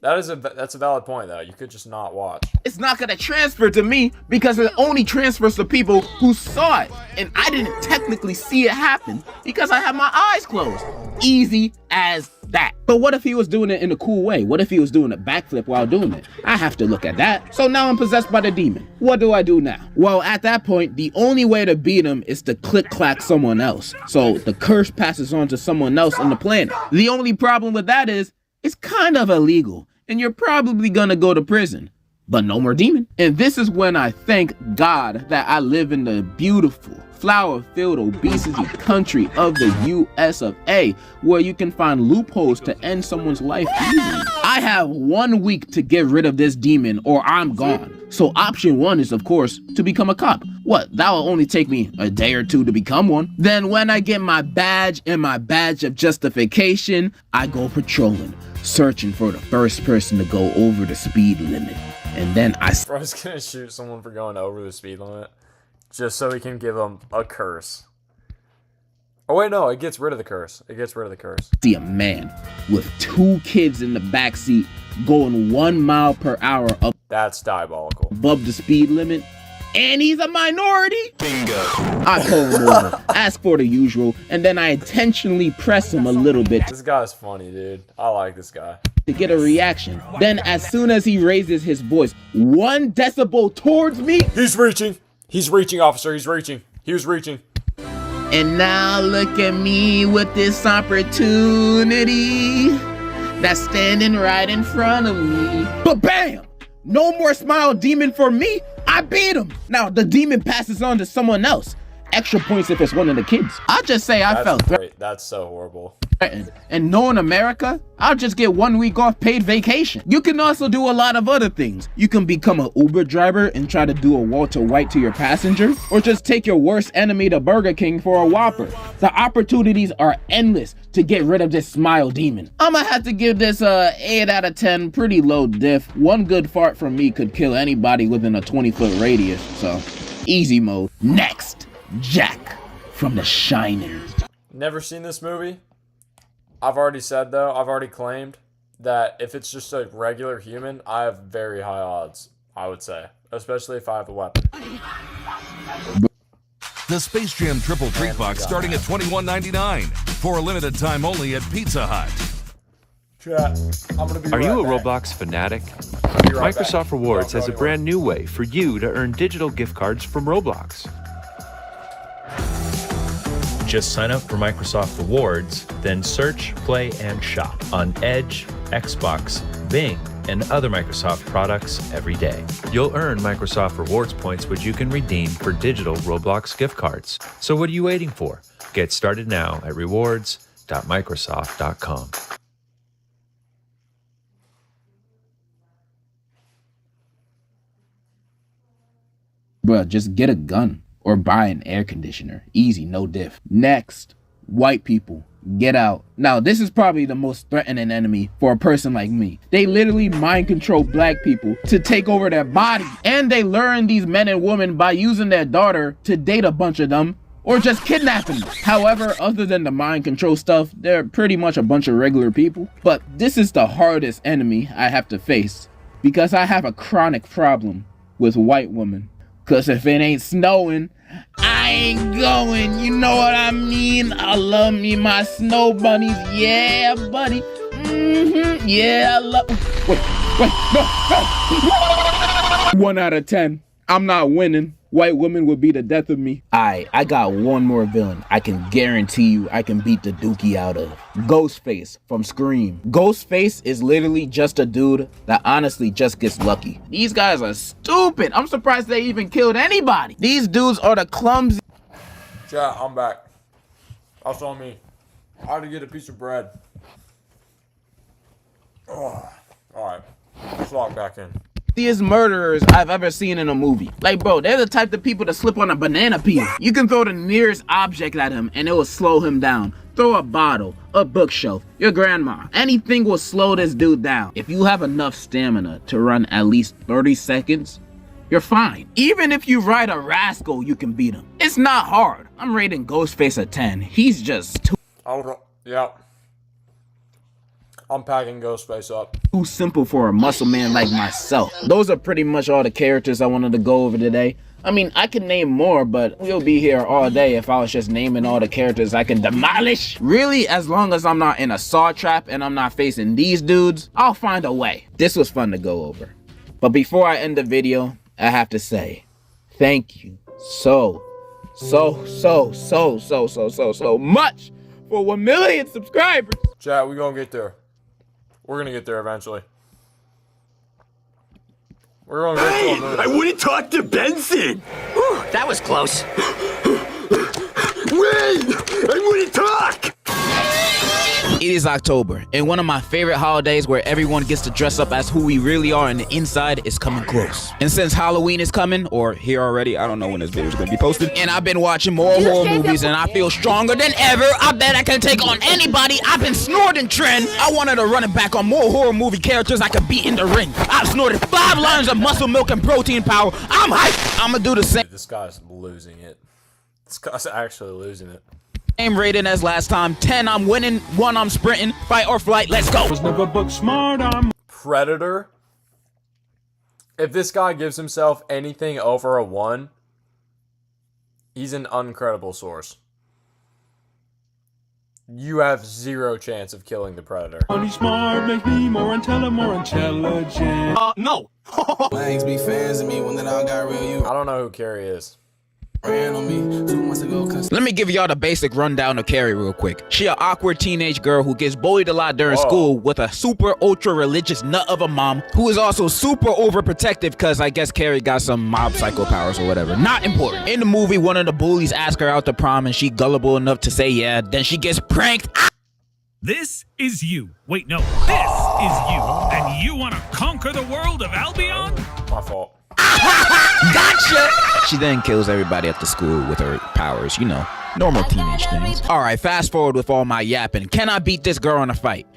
That's a valid point, though. You could just not watch. It's not gonna transfer to me because it only transfers to people who saw it. And I didn't technically see it happen because I had my eyes closed. Easy as that. But what if he was doing it in a cool way? What if he was doing a backflip while doing it? I have to look at that. So now I'm possessed by the demon. What do I do now? Well, at that point, the only way to beat him is to click-clack someone else. So the curse passes on to someone else on the planet. The only problem with that is, it's kind of illegal. and you're probably gonna go to prison. But no more demon. And this is when I thank God that I live in the beautiful, flower-filled obesity country of the US of A, where you can find loopholes to end someone's life easily. I have 1 week to get rid of this demon or I'm gone. So option 1 is, of course, to become a cop. What, that will only take me a day or 2 to become one. Then when I get my badge and my badge of justification, I go patrolling, searching for the first person to go over the speed limit. And then Bro's gonna shoot someone for going over the speed limit just so he can give them a curse. Oh wait, no, it gets rid of the curse. It gets rid of the curse. See a man with 2 kids in the backseat going 1 mile per hour up. That's diabolical. Above the speed limit. And he's a minority? Bingo. I pull him over, ask for the usual, and then I intentionally press him a little bit. This guy's funny, dude. I like this guy. To get a reaction. Then as soon as he raises his voice 1 decibel towards me. He's reaching. He's reaching, officer. He's reaching. He was reaching. And now look at me with this opportunity that's standing right in front of me. But bam! No more smile demon for me. I beat him. Now the demon passes on to someone else. Extra points if it's one of the kids. I'll just say I felt great. That's so horrible. And knowing America, I'll just get 1 week off paid vacation. You can also do a lot of other things. You can become an Uber driver and try to do a Walter White to your passenger, or just take your worst enemy to Burger King for a Whopper. The opportunities are endless to get rid of this smile demon. I'ma have to give this a 8 out of 10, pretty low diff. 1 good fart from me could kill anybody within a 20-foot radius, so easy mode. Next, Jack from The Shining. Never seen this movie. I've already said, though, I've already claimed that if it's just a regular human, I have very high odds, I would say. Especially if I have a weapon. The Space Jam Triple Treat Box starting at $21.99 for a limited time only at Pizza Hut. Chat, I'm gonna be Are right you a back. Roblox fanatic? Right Microsoft back. Rewards Go has a anywhere. brand new way for you to earn digital gift cards from Roblox. Just sign up for Microsoft Rewards, then search, play, and shop on Edge, Xbox, Bing, and other Microsoft products every day. You'll earn Microsoft Rewards points which you can redeem for digital Roblox gift cards. So what are you waiting for? Get started now at rewards.microsoft.com. Bruh, just get a gun or buy an air conditioner. Easy, no diff. Next, white people, get out. Now, this is probably the most threatening enemy for a person like me. They literally mind control black people to take over their body. And they learn these men and women by using their daughter to date a bunch of them or just kidnapping them. However, other than the mind control stuff, they're pretty much a bunch of regular people. But this is the hardest enemy I have to face because I have a chronic problem with white women. Cause if it ain't snowing, I ain't going, you know what I mean? I love me my snow bunnies, yeah buddy, yeah I love, wait, no. 1 out of 10, I'm not winning. White women would be the death of me. I got one more villain I can guarantee you I can beat the dookie out of. Ghostface from Scream. Ghostface is literally just a dude that honestly just gets lucky. These guys are stupid. I'm surprised they even killed anybody. These dudes are the clumsy. Chat, I'm back. That's on me. I had to get a piece of bread. Oh, alright. Let's log back in. Murderers I've ever seen in a movie. Like, bro, they're the type of people to slip on a banana peel. You can throw the nearest object at him and it will slow him down. Throw a bottle, a bookshelf, your grandma. Anything will slow this dude down. If you have enough stamina to run at least 30 seconds, you're fine. Even if you ride a rascal, you can beat him. It's not hard. I'm rating Ghostface a 10. He's just too... Yeah. I'm packing Ghostface up. Too simple for a muscle man like myself. Those are pretty much all the characters I wanted to go over today. I mean, I can name more, but we'll be here all day if I was just naming all the characters I can demolish. Really, as long as I'm not in a saw trap and I'm not facing these dudes, I'll find a way. This was fun to go over. But before I end the video, I have to say, thank you so much for 1 million subscribers. Chat, we gonna get there. We're gonna get there eventually. We're going right to a movie. I wouldn't talk to Benson. Whew, that was close. Wait! I wouldn't talk! It is October, and one of my favorite holidays where everyone gets to dress up as who we really are on the inside is coming close. And since Halloween is coming, or here already, I don't know when this video is going to be posted, and I've been watching more horror movies and I feel stronger than ever. I bet I can take on anybody. I've been snorting trend. I wanted to run it back on more horror movie characters I could beat in the ring. I've snorted 5 lines of muscle milk and protein power. I'm hyped. I'm going to do the same. This guy's losing it. This guy's actually losing it. Same rating as last time. 10, I'm winning. 1, I'm sprinting. Fight or flight, let's go. Predator. If this guy gives himself anything over a 1, he's an uncredible source. You have 0 chance of killing the Predator. Money smart, make me more intelligent, more intelligent. No. Mags be fans of me when that all got real. You I don't know who Carrie is. ran on me 2 months ago. Let me give y'all the basic rundown of Carrie real quick. She an awkward teenage girl who gets bullied a lot during school with a super ultra religious nut of a mom who is also super overprotective because I guess Carrie got some mob psycho powers or whatever. Not important. In the movie, one of the bullies asks her out to prom and she gullible enough to say yeah, then she gets pranked. This is you. Wait, no. This is you. And you want to conquer the world of Albion? My fault. Gotcha! She then kills everybody at the school with her powers, you know, normal teenage things. Alright, fast forward with all my yapping. Can I beat this girl in a fight?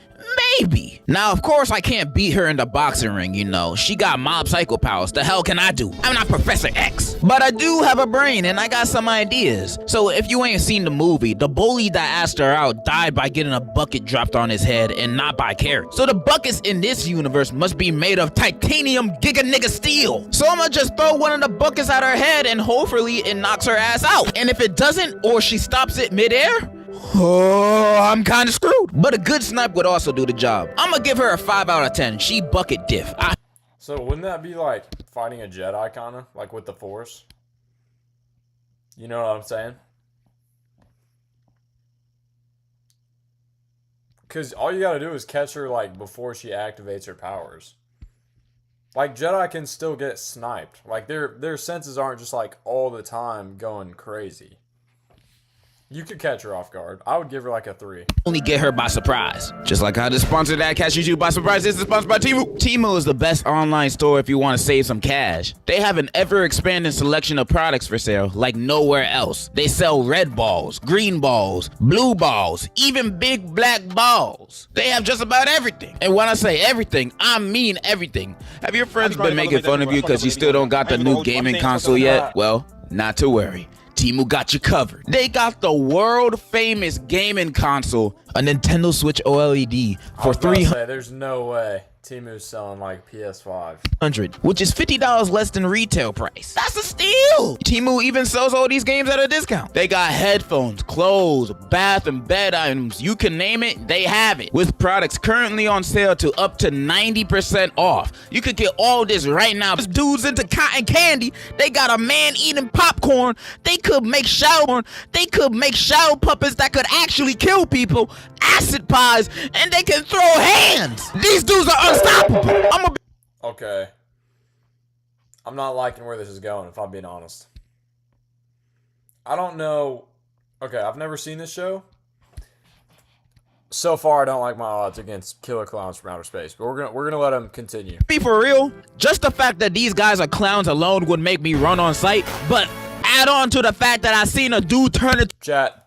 Maybe. Now, of course, I can't beat her in the boxing ring, you know. She got mob psycho powers. The hell can I do? I'm not Professor X. But I do have a brain, and I got some ideas. So if you ain't seen the movie, the bully that asked her out died by getting a bucket dropped on his head and not by Carrie. So the buckets in this universe must be made of titanium giga nigga steel. So I'ma just throw one of the buckets at her head and hopefully it knocks her ass out. And if it doesn't, or she stops it midair, oh, I'm kind of screwed. But a good snipe would also do the job. I'm gonna give her a 5 out of 10. She bucket diff. So wouldn't that be like fighting a Jedi kind of? Like with the Force? You know what I'm saying? Because all you gotta do is catch her like before she activates her powers. Like Jedi can still get sniped. Like their senses aren't just like all the time going crazy. You could catch her off guard. I would give her like a 3. Only get her by surprise. Just like how the sponsor that catches you by surprise is sponsored by Temu. Temu is the best online store if you want to save some cash. They have an ever-expanding selection of products for sale like nowhere else. They sell red balls, green balls, blue balls, even big black balls. They have just about everything. And when I say everything, I mean everything. Have your friends been making fun of you because you still don't got the new gaming console yet? Well, not to worry. Temu got you covered. They got the world famous gaming console, a Nintendo Switch OLED for $300. There's no way Temu's selling like PS5. Which is $50 less than retail price. That's a steal! Temu even sells all these games at a discount. They got headphones, clothes, bath and bed items, you can name it, they have it. With products currently on sale to up to 90% off. You could get all this right now. This dude's into cotton candy. They got a man eating popcorn. They could make shadow puppets that could actually kill people, acid pies, and they can throw hands. These dudes are unstoppable. Okay. I'm not liking where this is going, if I'm being honest. I don't know. Okay, I've never seen this show. So far, I don't like my odds against Killer Clowns from Outer Space, but we're gonna let him continue. Be for real, just the fact that these guys are clowns alone would make me run on sight, but add on to the fact that I seen a dude turn it. Chat,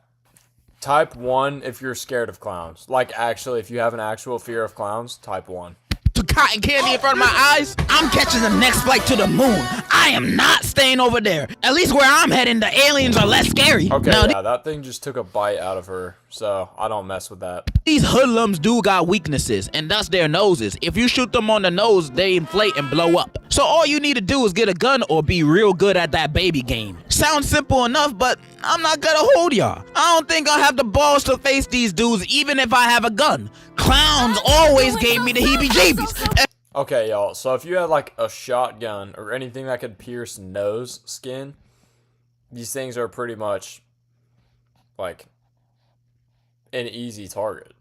type 1 if you're scared of clowns. Like, actually, if you have an actual fear of clowns, type 1. To cotton candy in front of my eyes, I'm catching the next flight to the moon. I am not staying over there. At least where I'm heading, the aliens are less scary. Okay, now, yeah, that thing just took a bite out of her, so I don't mess with that. These hoodlums do got weaknesses, and that's their noses. If you shoot them on the nose, they inflate and blow up. So all you need to do is get a gun or be real good at that baby game. Sounds simple enough, but I'm not gonna hold y'all. I don't think I'll have the balls to face these dudes even if I have a gun. Clowns always gave me the heebie-jeebies. Okay, y'all, so if you had like a shotgun or anything that could pierce nose skin, these things are pretty much like an easy target.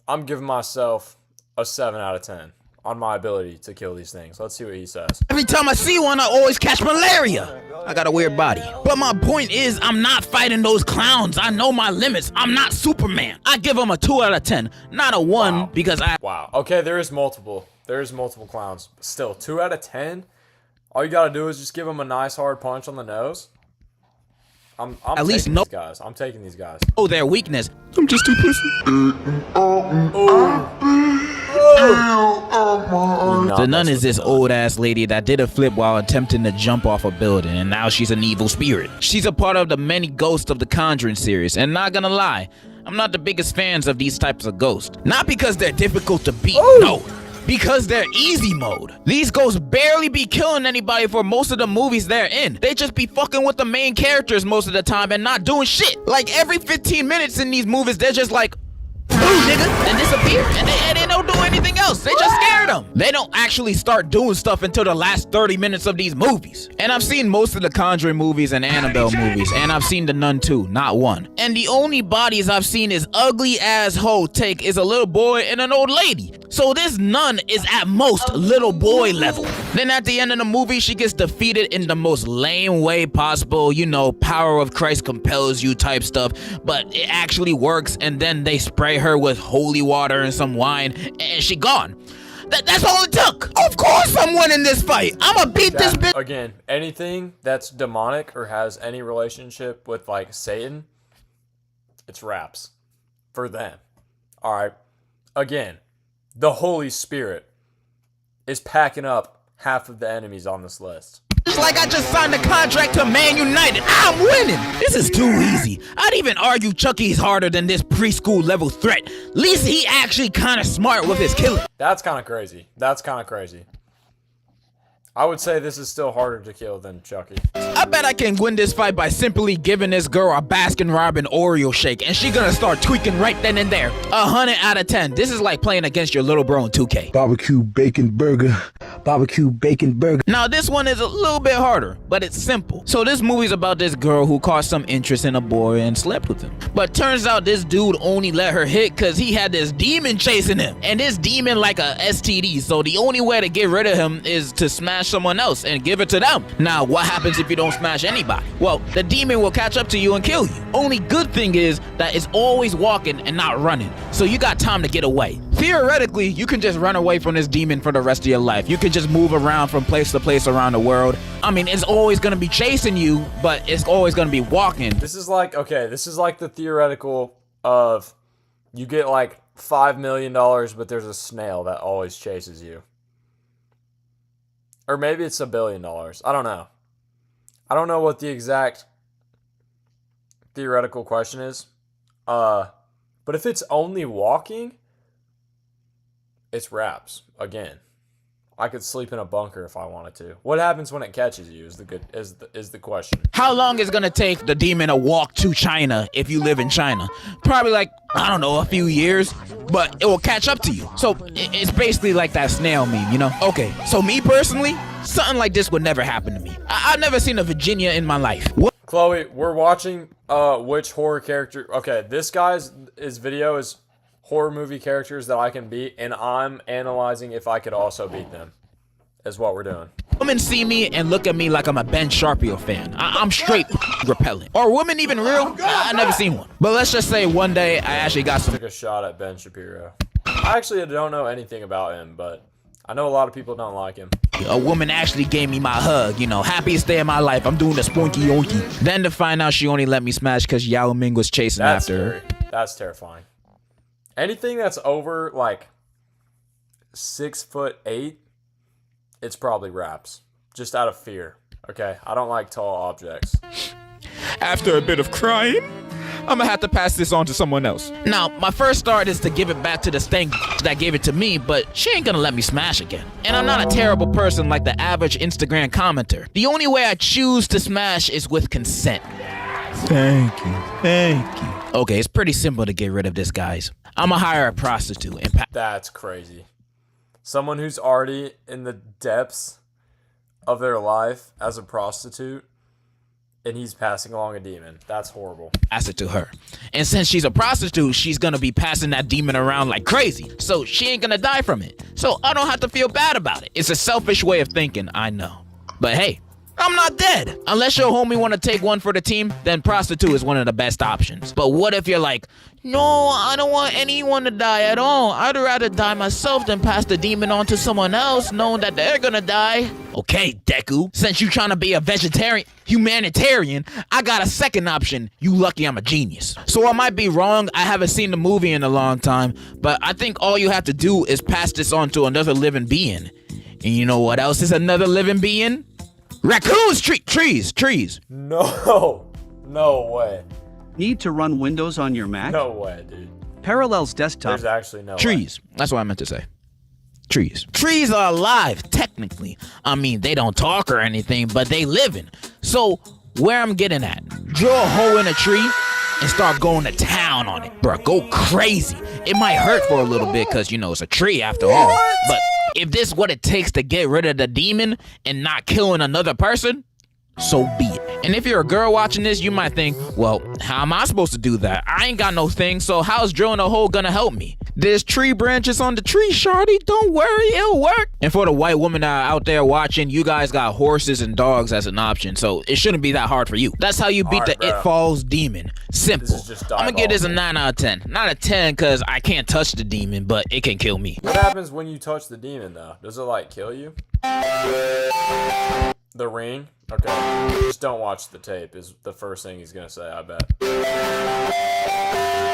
I'm giving myself a 7 out of 10. on my ability to kill these things. Let's see what he says. Every time I see one, I always catch malaria. I got a weird body. But my point is, I'm not fighting those clowns. I know my limits. I'm not Superman. I give them a 2 out of 10, not a 1, because I... Wow. Okay, there is multiple clowns. But still, 2 out of 10? All you gotta do is just give them a nice hard punch on the nose. I'm at least taking these guys. I'm taking these guys. Oh, their weakness. I'm just too pussy. The nun is this old ass lady that did a flip while attempting to jump off a building, and now she's an evil spirit. She's a part of the many ghosts of the Conjuring series, and not gonna lie, I'm not the biggest fans of these types of ghosts. Not because they're difficult to beat, no. Because they're easy mode. These ghosts barely be killing anybody for most of the movies they're in. They just be fucking with the main characters most of the time and not doing shit. Like every 15 minutes in these movies, they're just like, ooh, nigga, and disappear. And they don't do anything else. They just scared them. They don't actually start doing stuff until the last 30 minutes of these movies. And I've seen most of the Conjuring movies and Annabelle movies, and I've seen The Nun too, not one. And the only bodies I've seen is ugly ass hoe take is a little boy and an old lady. So this nun is at most little boy level. Then at the end of the movie, she gets defeated in the most lame way possible. You know, power of Christ compels you type stuff. But it actually works, and then they spray her with holy water and some wine, and she gone. That's all it took. Of course I'm winning this fight. I'ma beat this bitch. Again, anything that's demonic or has any relationship with like Satan, it's raps for them. All right. Again, the Holy Spirit is packing up half of the enemies on this list. It's like I just signed a contract to Man United. I'm winning. This is too easy. I'd even argue Chucky's harder than this preschool level threat. At least he actually kind of smart with his killing. That's kind of crazy. That's kind of crazy. I would say this is still harder to kill than Chucky. I bet I can win this fight by simply giving this girl a Baskin-Robbins Oreo shake, and she gonna start tweaking right then and there. 100 out of 10. This is like playing against your little bro in 2K. Barbecue bacon burger. Barbecue bacon burger. Now this one is a little bit harder, but it's simple. So this movie's about this girl who caught some interest in a boy and slept with him. But turns out this dude only let her hit cause he had this demon chasing him. And this demon like a STD, so the only way to get rid of him is to smash someone else and give it to them. Now what happens if you don't smash anybody? Well, the demon will catch up to you and kill you. Only good thing is that it's always walking and not running, so you got time to get away. Theoretically, you can just run away from this demon for the rest of your life. You can just move around from place to place around the world. I mean, it's always gonna be chasing you, but it's always gonna be walking. This is like, okay, this is like the theoretical of you get like $5 million, but there's a snail that always chases you. Or maybe it's $1 billion. I don't know. I don't know what the exact theoretical question is. But if it's only walking, it's raps. Again, I could sleep in a bunker if I wanted to. What happens when it catches you is the question. How long is it gonna take the demon to walk to China if you live in China? Probably like, I don't know, a few years, but it will catch up to you. So it's basically like that snail meme, you know? Okay, so me personally, something like this would never happen to me. I've never seen a Virginia in my life. What? Chloe, we're watching which horror character. Okay, this guy's video is horror movie characters that I can beat, and I'm analyzing if I could also beat them, is what we're doing. Women see me and look at me like I'm a Ben Shapiro fan. I'm straight repellent. Are women even real? I've never seen one. But let's just say one day I actually got some. Took a shot at Ben Shapiro. I actually don't know anything about him, but I know a lot of people don't like him. A woman actually gave me my hug, you know, happiest day of my life. I'm doing the spunky yonky. Then to find out she only let me smash because Yao Ming was chasing after her. That's terrifying. Anything that's over like 6'8", it's probably raps. Just out of fear. Okay, I don't like tall objects. After a bit of crying, I'm gonna have to pass this on to someone else. Now, my first thought is to give it back to the stank that gave it to me, but she ain't gonna let me smash again. And I'm not a terrible person like the average Instagram commenter. The only way I choose to smash is with consent. Thank you. Okay, it's pretty simple to get rid of this, guys. I'ma hire a prostitute and That's crazy. Someone who's already in the depths of their life as a prostitute and he's passing along a demon. That's horrible. Pass it to her. And since she's a prostitute, she's gonna be passing that demon around like crazy. So she ain't gonna die from it. So I don't have to feel bad about it. It's a selfish way of thinking, I know. But hey, I'm not dead. Unless your homie want to take one for the team, then prostitute is one of the best options. But what if you're like, no, I don't want anyone to die at all. I'd rather die myself than pass the demon on to someone else knowing that they're gonna die. Okay, Deku, since you trying to be a humanitarian, I got a second option. You lucky I'm a genius. So I might be wrong. I haven't seen the movie in a long time, but I think all you have to do is pass this on to another living being. And you know what else is another living being? Raccoons, trees. No way. Need to run Windows on your Mac? No way, dude. Parallels desktop. There's actually no trees. way. That's what I meant to say. Trees. Trees are alive, technically. I mean, they don't talk or anything, but they living. So, where I'm getting at, draw a hole in a tree and start going to town on it. Bruh, go crazy. It might hurt for a little bit because, you know, it's a tree after all. But if this is what it takes to get rid of the demon and not killing another person, so be it. And if you're a girl watching this, you might think, well, how am I supposed to do that? I ain't got no thing, so how's drilling a hole gonna help me? There's tree branches on the tree, shawty. Don't worry, it'll work. And for the white women that are out there watching, you guys got horses and dogs as an option, so it shouldn't be that hard for you. That's how you beat the It Falls demon. Simple. I'm gonna give this a 9 out of 10. Not a 10 because I can't touch the demon, but it can kill me. What happens when you touch the demon, though? Does it, like, kill you? The Ring? Okay. Just don't watch the tape is the first thing he's gonna say, I bet.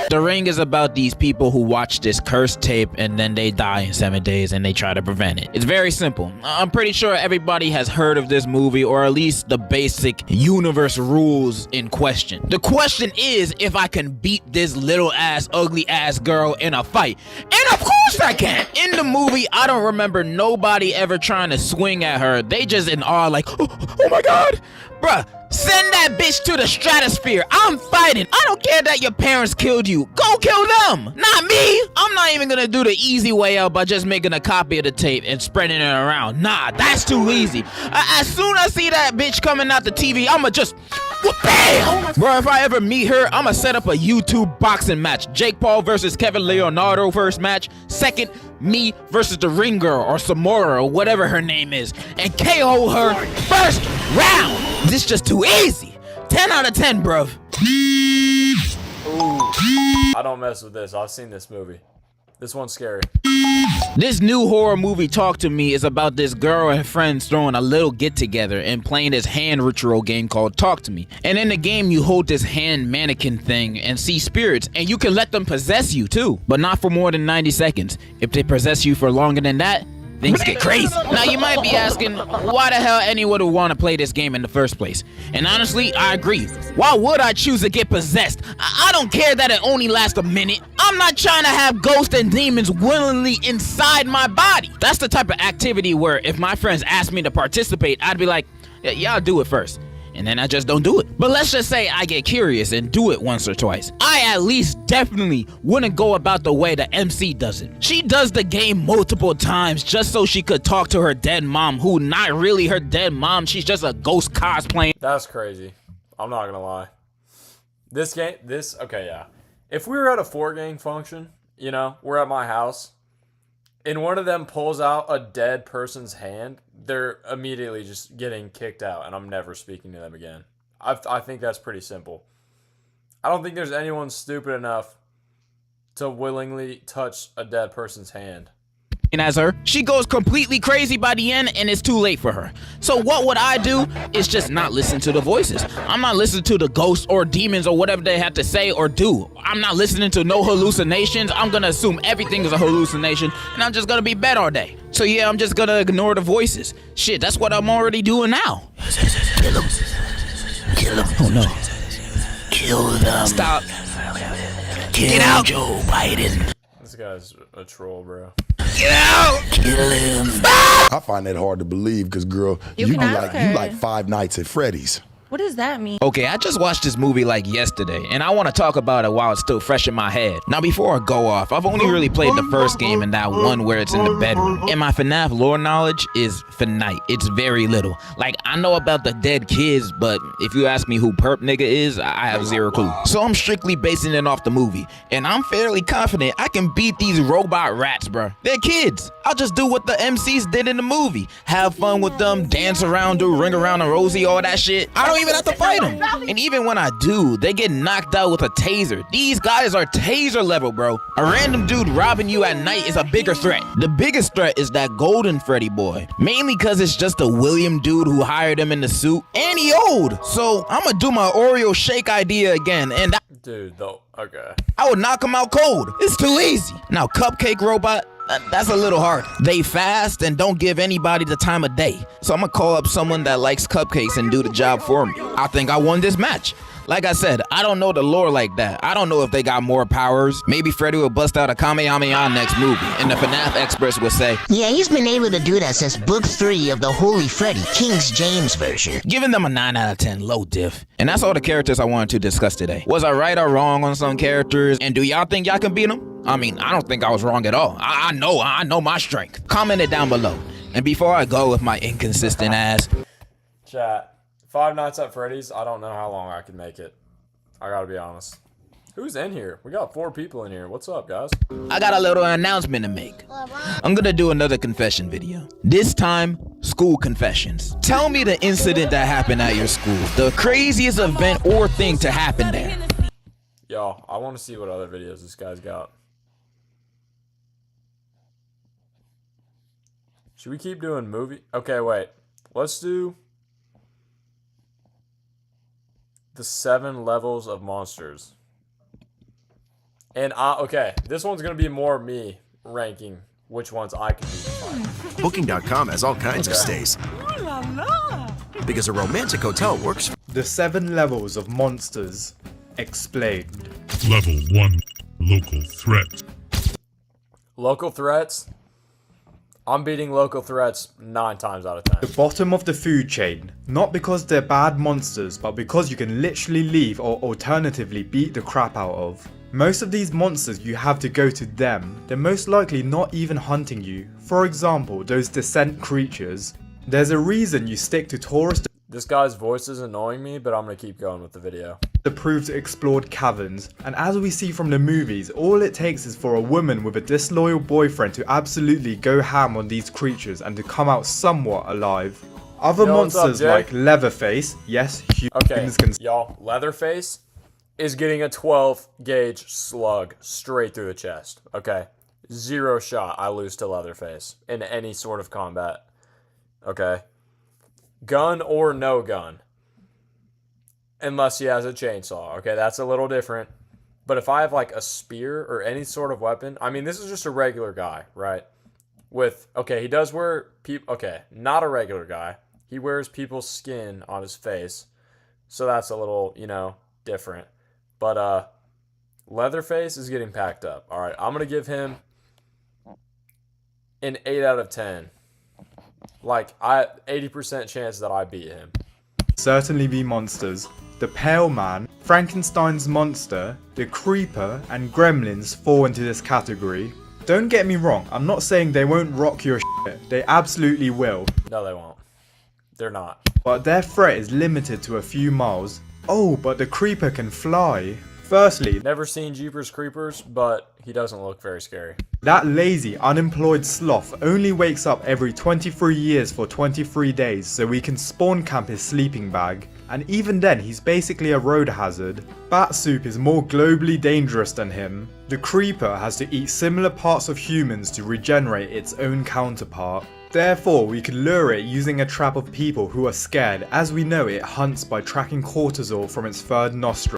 The Ring is about these people who watch this cursed tape and then they die in 7 days and they try to prevent it. It's very simple. I'm pretty sure everybody has heard of this movie, or at least the basic universe rules in question. The question is if I can beat this little ass, ugly ass girl in a fight. And of course I can. In the movie, I don't remember nobody ever trying to swing at her. They just in awe like, oh my God, bruh. Send that bitch to the stratosphere. I'm fighting. I don't care that your parents killed you. Go kill them, not me. I'm not even gonna do the easy way out by just making a copy of the tape and spreading it around. Nah, that's too easy. As soon as I see that bitch coming out the TV, I'ma just, bam! Bro, if I ever meet her, I'ma set up a YouTube boxing match. Jake Paul versus Kevin Leonardo first match. Second, me versus the Ring Girl or Samora or whatever her name is, and KO her first round. This just too easy. 10 out of 10, bruv. Ooh. I don't mess with this. I've seen this movie. This one's scary. This new horror movie, Talk to Me, is about this girl and friends throwing a little get together and playing this hand ritual game called Talk to Me. And in the game, you hold this hand mannequin thing and see spirits, and you can let them possess you too, but not for more than 90 seconds. If they possess you for longer than that, things get crazy. Now you might be asking, why the hell anyone would want to play this game in the first place? And honestly, I agree. Why would I choose to get possessed? I don't care that it only lasts a minute. I'm not trying to have ghosts and demons willingly inside my body. That's the type of activity where if my friends asked me to participate, I'd be like, yeah, I'll do it first. And then I just don't do it. But let's just say I get curious and do it once or twice. I at least definitely wouldn't go about the way the MC does it. She does the game multiple times just so she could talk to her dead mom, who not really her dead mom. She's just a ghost cosplaying. That's crazy. I'm not gonna lie. Okay, yeah. If we were at a 4-gang function, you know, we're at my house, and one of them pulls out a dead person's hand, they're immediately just getting kicked out, and I'm never speaking to them again. I think that's pretty simple. I don't think there's anyone stupid enough to willingly touch a dead person's hand. And as her, she goes completely crazy by the end, and it's too late for her. So what would I do is just not listen to the voices. I'm not listening to the ghosts or demons or whatever they have to say or do. I'm not listening to no hallucinations. I'm gonna assume everything is a hallucination, and I'm just gonna be bed all day. So yeah, I'm just gonna ignore the voices. Shit, that's what I'm already doing now. Kill them. Kill them. Oh no. Kill them. Stop. Get out, Joe Biden. This guy's a troll, bro. Get out! Kill him. I find that hard to believe because, girl, you like Five Nights at Freddy's. What does that mean? Okay, I just watched this movie like yesterday, and I want to talk about it while it's still fresh in my head. Now, before I go off, I've only really played the first game and that one where it's in the bedroom. And my FNAF lore knowledge is finite. It's very little. Like, I know about the dead kids, but if you ask me who Perp Nigga is, I have zero clue. So I'm strictly basing it off the movie, and I'm fairly confident I can beat these robot rats, bro. They're kids. I'll just do what the MCs did in the movie. Have fun with them, dance around, do ring around a Rosie, all that shit. I don't even have to fight them. And even when I do, they get knocked out with a taser. These guys are taser level, bro. A random dude robbing you at night is a bigger threat. The biggest threat is that Golden Freddy boy. Mainly cause it's just a William dude who hired him in the suit. And he old. So I'm gonna do my Oreo shake idea again. And Dude, though, okay. I would knock him out cold. It's too easy. Now, Cupcake Robot, that's a little hard. They fast and don't give anybody the time of day. So I'm gonna call up someone that likes cupcakes and do the job for me. I think I won this match. Like I said, I don't know the lore like that. I don't know if they got more powers. Maybe Freddy will bust out a Kamehameha next movie, and the FNAF experts will say, Yeah, he's been able to do that since book 3 of the Holy Freddy, King James version. Giving them a 9 out of 10, low diff. And that's all the characters I wanted to discuss today. Was I right or wrong on some characters? And do y'all think y'all can beat them? I mean, I don't think I was wrong at all. I know my strength. Comment it down below. And before I go with my inconsistent ass, Chat. Five Nights at Freddy's, I don't know how long I can make it. I gotta be honest. Who's in here? We got 4 people in here. What's up, guys? I got a little announcement to make. I'm gonna do another confession video. This time, school confessions. Tell me the incident that happened at your school. The craziest event or thing to happen there. Yo, I want to see what other videos this guy's got. Should we keep doing movie? Okay, wait. Let's do the 7 levels of monsters. And okay, this one's gonna be more me ranking which ones I can beat. Booking.com has all kinds of stays. Because a romantic hotel works. The 7 levels of monsters explained. Level 1, local threat. Local threats? I'm beating local threats 9 times out of 10. The bottom of the food chain, not because they're bad monsters, but because you can literally leave or alternatively beat the crap out of. Most of these monsters you have to go to them, they're most likely not even hunting you. For example, those descent creatures. There's a reason you stick to tourist This guy's voice is annoying me, but I'm gonna keep going with the video. approved explored caverns, and as we see from the movies, all it takes is for a woman with a disloyal boyfriend to absolutely go ham on these creatures and to come out somewhat alive. Other monsters like Leatherface, yes, humans can. Y'all, Leatherface is getting a 12 gauge slug straight through the chest. Okay, 0 shot I lose to Leatherface in any sort of combat. Okay, gun or no gun. Unless he has a chainsaw. Okay, that's a little different. But if I have like a spear or any sort of weapon, I mean, this is just a regular guy, right? With, okay, he does wear okay, not a regular guy. He wears people's skin on his face. So that's a little, you know, different. But Leatherface is getting packed up. All right, I'm going to give him an 8 out of 10. Like, 80% chance that I beat him. Certainly be monsters. The Pale Man, Frankenstein's monster, the Creeper, and Gremlins fall into this category. Don't get me wrong, I'm not saying they won't rock your shit. They absolutely will. No, they won't. They're not. But their threat is limited to a few miles. Oh, but the Creeper can fly. Firstly, never seen Jeepers Creepers, but he doesn't look very scary. That lazy, unemployed sloth only wakes up every 23 years for 23 days so we can spawn camp his sleeping bag. And even then, he's basically a road hazard. Bat Soup is more globally dangerous than him. The Creeper has to eat similar parts of humans to regenerate its own counterpart. Therefore, we can lure it using a trap of people who are scared, as we know it hunts by tracking cortisol from its third nostril.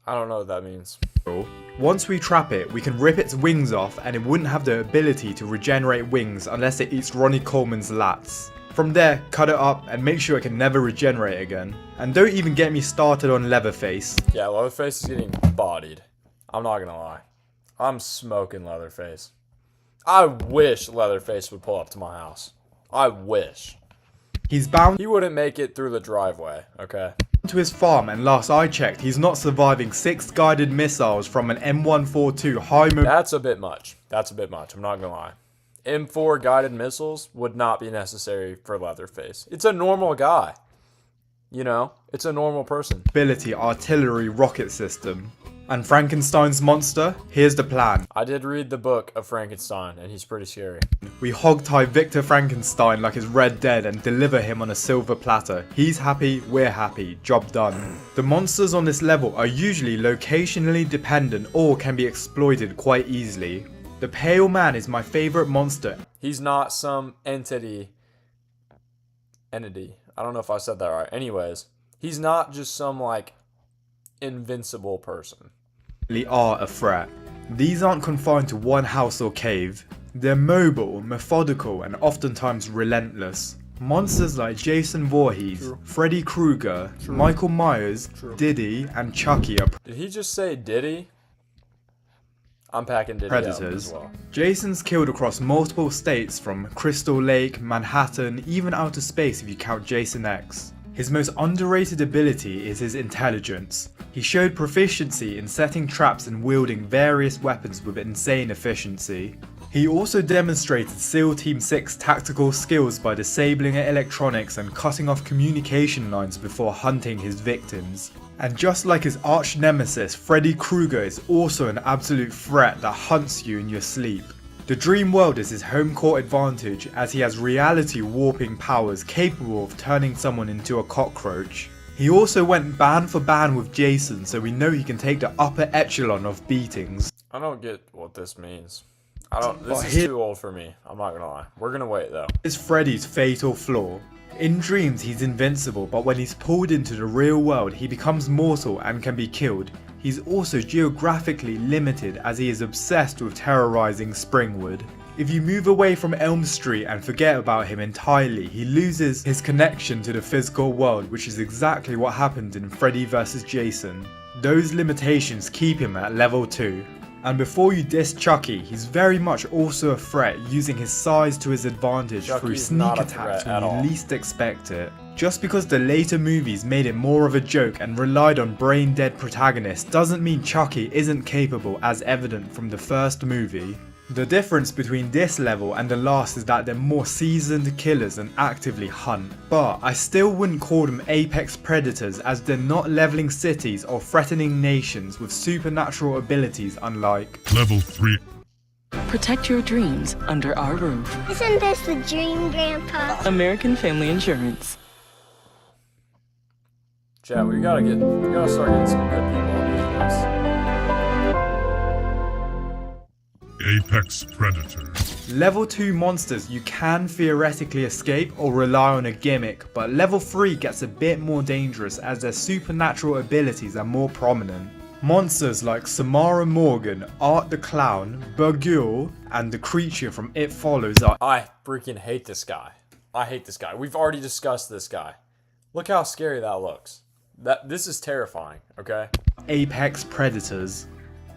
I don't know what that means. Once we trap it, we can rip its wings off and it wouldn't have the ability to regenerate wings unless it eats Ronnie Coleman's lats. From there, cut it up and make sure it can never regenerate again. And don't even get me started on Leatherface. Yeah, Leatherface is getting bodied. I'm not gonna lie. I'm smoking Leatherface. I wish Leatherface would pull up to my house. I wish. He's bound. He wouldn't make it through the driveway, okay? to his farm, and last I checked, he's not surviving 6 guided missiles from an M142 high mobility. That's a bit much. That's a bit much. I'm not gonna lie. M4 guided missiles would not be necessary for Leatherface. It's a normal guy. You know, it's a normal person. Artillery rocket system. And Frankenstein's monster? Here's the plan. I did read the book of Frankenstein, and he's pretty scary. We hog-tie Victor Frankenstein like his Red Dead and deliver him on a silver platter. He's happy, we're happy, job done. The monsters on this level are usually locationally dependent or can be exploited quite easily. The Pale Man is my favorite monster. He's not some entity. I don't know if I said that right. Anyways, he's not just some, like, invincible person. Are a threat. These aren't confined to one house or cave. They're mobile, methodical, and oftentimes relentless. Monsters like Jason Voorhees, Freddy Krueger, Michael Myers, Diddy, and Chucky are Did he just say Diddy? I'm packing Diddy predators. up as well. Jason's killed across multiple states from Crystal Lake, Manhattan, even outer space if you count Jason X. His most underrated ability is his intelligence. He showed proficiency in setting traps and wielding various weapons with insane efficiency. He also demonstrated SEAL Team 6 tactical skills by disabling electronics and cutting off communication lines before hunting his victims. And just like his arch nemesis, Freddy Krueger is also an absolute threat that hunts you in your sleep. The dream world is his home court advantage as he has reality warping powers capable of turning someone into a cockroach. He also went band for band with Jason, so we know he can take the upper echelon of beatings. I don't get what this means. This is too old for me. I'm not gonna lie. We're gonna wait though. Is Freddy's fatal flaw. In dreams he's invincible, but when he's pulled into the real world he becomes mortal and can be killed. He's also geographically limited as he is obsessed with terrorizing Springwood. If you move away from Elm Street and forget about him entirely, he loses his connection to the physical world, which is exactly what happened in Freddy vs. Jason. Those limitations keep him at level 2. And before you diss Chucky, he's very much also a threat, using his size to his advantage through sneak attacks when you least expect it. Just because the later movies made it more of a joke and relied on brain-dead protagonists doesn't mean Chucky isn't capable, as evident from the first movie. The difference between this level and the last is that they're more seasoned killers and actively hunt. But I still wouldn't call them apex predators, as they're not leveling cities or threatening nations with supernatural abilities unlike Level 3. Protect your dreams under our roof. Isn't this the dream, Grandpa? American Family Insurance. Chat, we gotta start getting some good people on these lists. Apex Predator. Level 2 monsters you can theoretically escape or rely on a gimmick, but level 3 gets a bit more dangerous as their supernatural abilities are more prominent. Monsters like Samara Morgan, Art the Clown, Burgul, and the creature from It Follows are— I freaking hate this guy. I hate this guy. We've already discussed this guy. Look how scary that looks. This is terrifying, okay? Apex predators.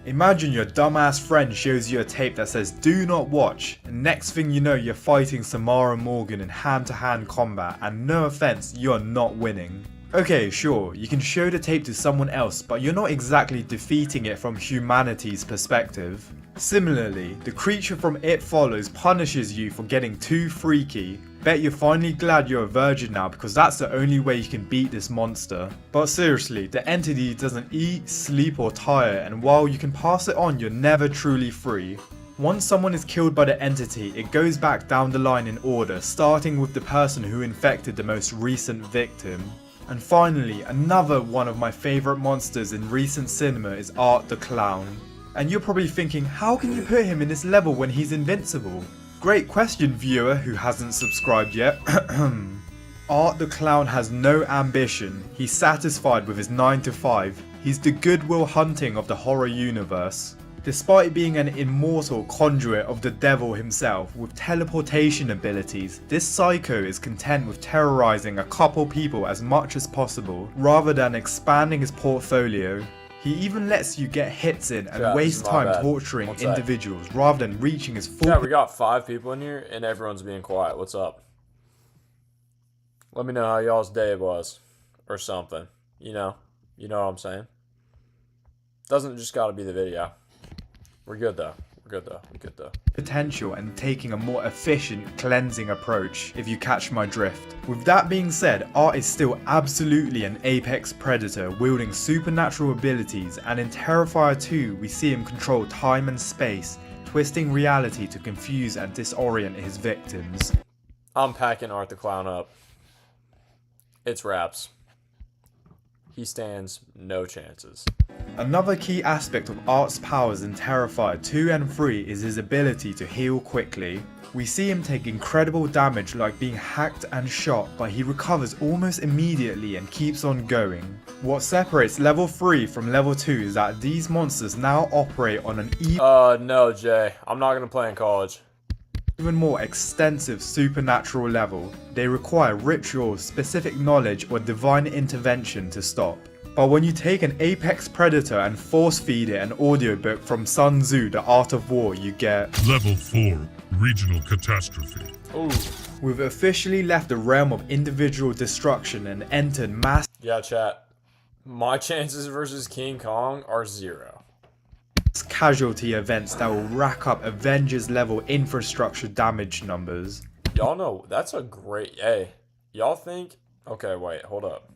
Imagine your dumbass friend shows you a tape that says do not watch, and next thing you know you're fighting Samara Morgan in hand-to-hand combat, and no offense, you're not winning. Okay, sure, you can show the tape to someone else, but you're not exactly defeating it from humanity's perspective. Similarly, the creature from It Follows punishes you for getting too freaky. Bet you're finally glad you're a virgin now, because that's the only way you can beat this monster. But seriously, the entity doesn't eat, sleep or tire, and while you can pass it on, you're never truly free. Once someone is killed by the entity, it goes back down the line in order, starting with the person who infected the most recent victim. And finally, another one of my favourite monsters in recent cinema is Art the Clown. And you're probably thinking, how can you put him in this level when he's invincible? Great question, viewer who hasn't subscribed yet. Art the Clown has no ambition. He's satisfied with his 9 to 5. He's the Good Will Hunting of the horror universe. Despite being an immortal conduit of the devil himself with teleportation abilities, this psycho is content with terrorizing a couple people as much as possible, rather than expanding his portfolio. He even lets you get hits in and waste time torturing individuals rather than reaching his full— Yeah, we got 5 people in here and everyone's being quiet. What's up? Let me know how y'all's day was or something. You know what I'm saying? Doesn't just gotta be the video. We're good though. We're good though. Potential and taking a more efficient cleansing approach, if you catch my drift. With that being said, Art is still absolutely an apex predator wielding supernatural abilities, and in Terrifier 2 we see him control time and space, twisting reality to confuse and disorient his victims. I'm packing Art the Clown up. It's wraps. He stands no chances. Another key aspect of Art's powers in Terrifier 2 and 3 is his ability to heal quickly. We see him take incredible damage like being hacked and shot, but he recovers almost immediately and keeps on going. What separates level 3 from level 2 is that these monsters now operate on an no, Jay. I'm not gonna play in college. Even more extensive supernatural level. They require rituals, specific knowledge, or divine intervention to stop. But when you take an apex predator and force feed it an audiobook from Sun Tzu, The Art of War, you get Level 4, Regional Catastrophe. Ooh. We've officially left the realm of individual destruction and entered mass chat. My chances versus King Kong are 0. Casualty events that will rack up Avengers level infrastructure damage numbers. Y'all know, that's a great... Hey, y'all think... Okay, wait, hold up.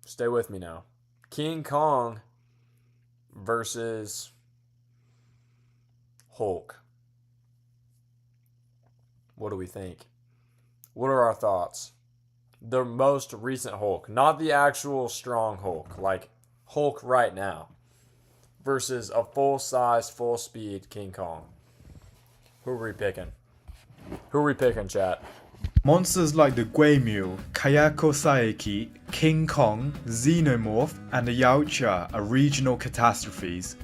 Stay with me now. King Kong versus Hulk. What do we think? What are our thoughts? The most recent Hulk, not the actual strong Hulk, like Hulk right now, versus a full-size, full-speed King Kong. Who are we picking? Who are we picking, chat? Monsters like the Guemul, Kayako Saeki, King Kong, Xenomorph, and the Yautja are regional catastrophes.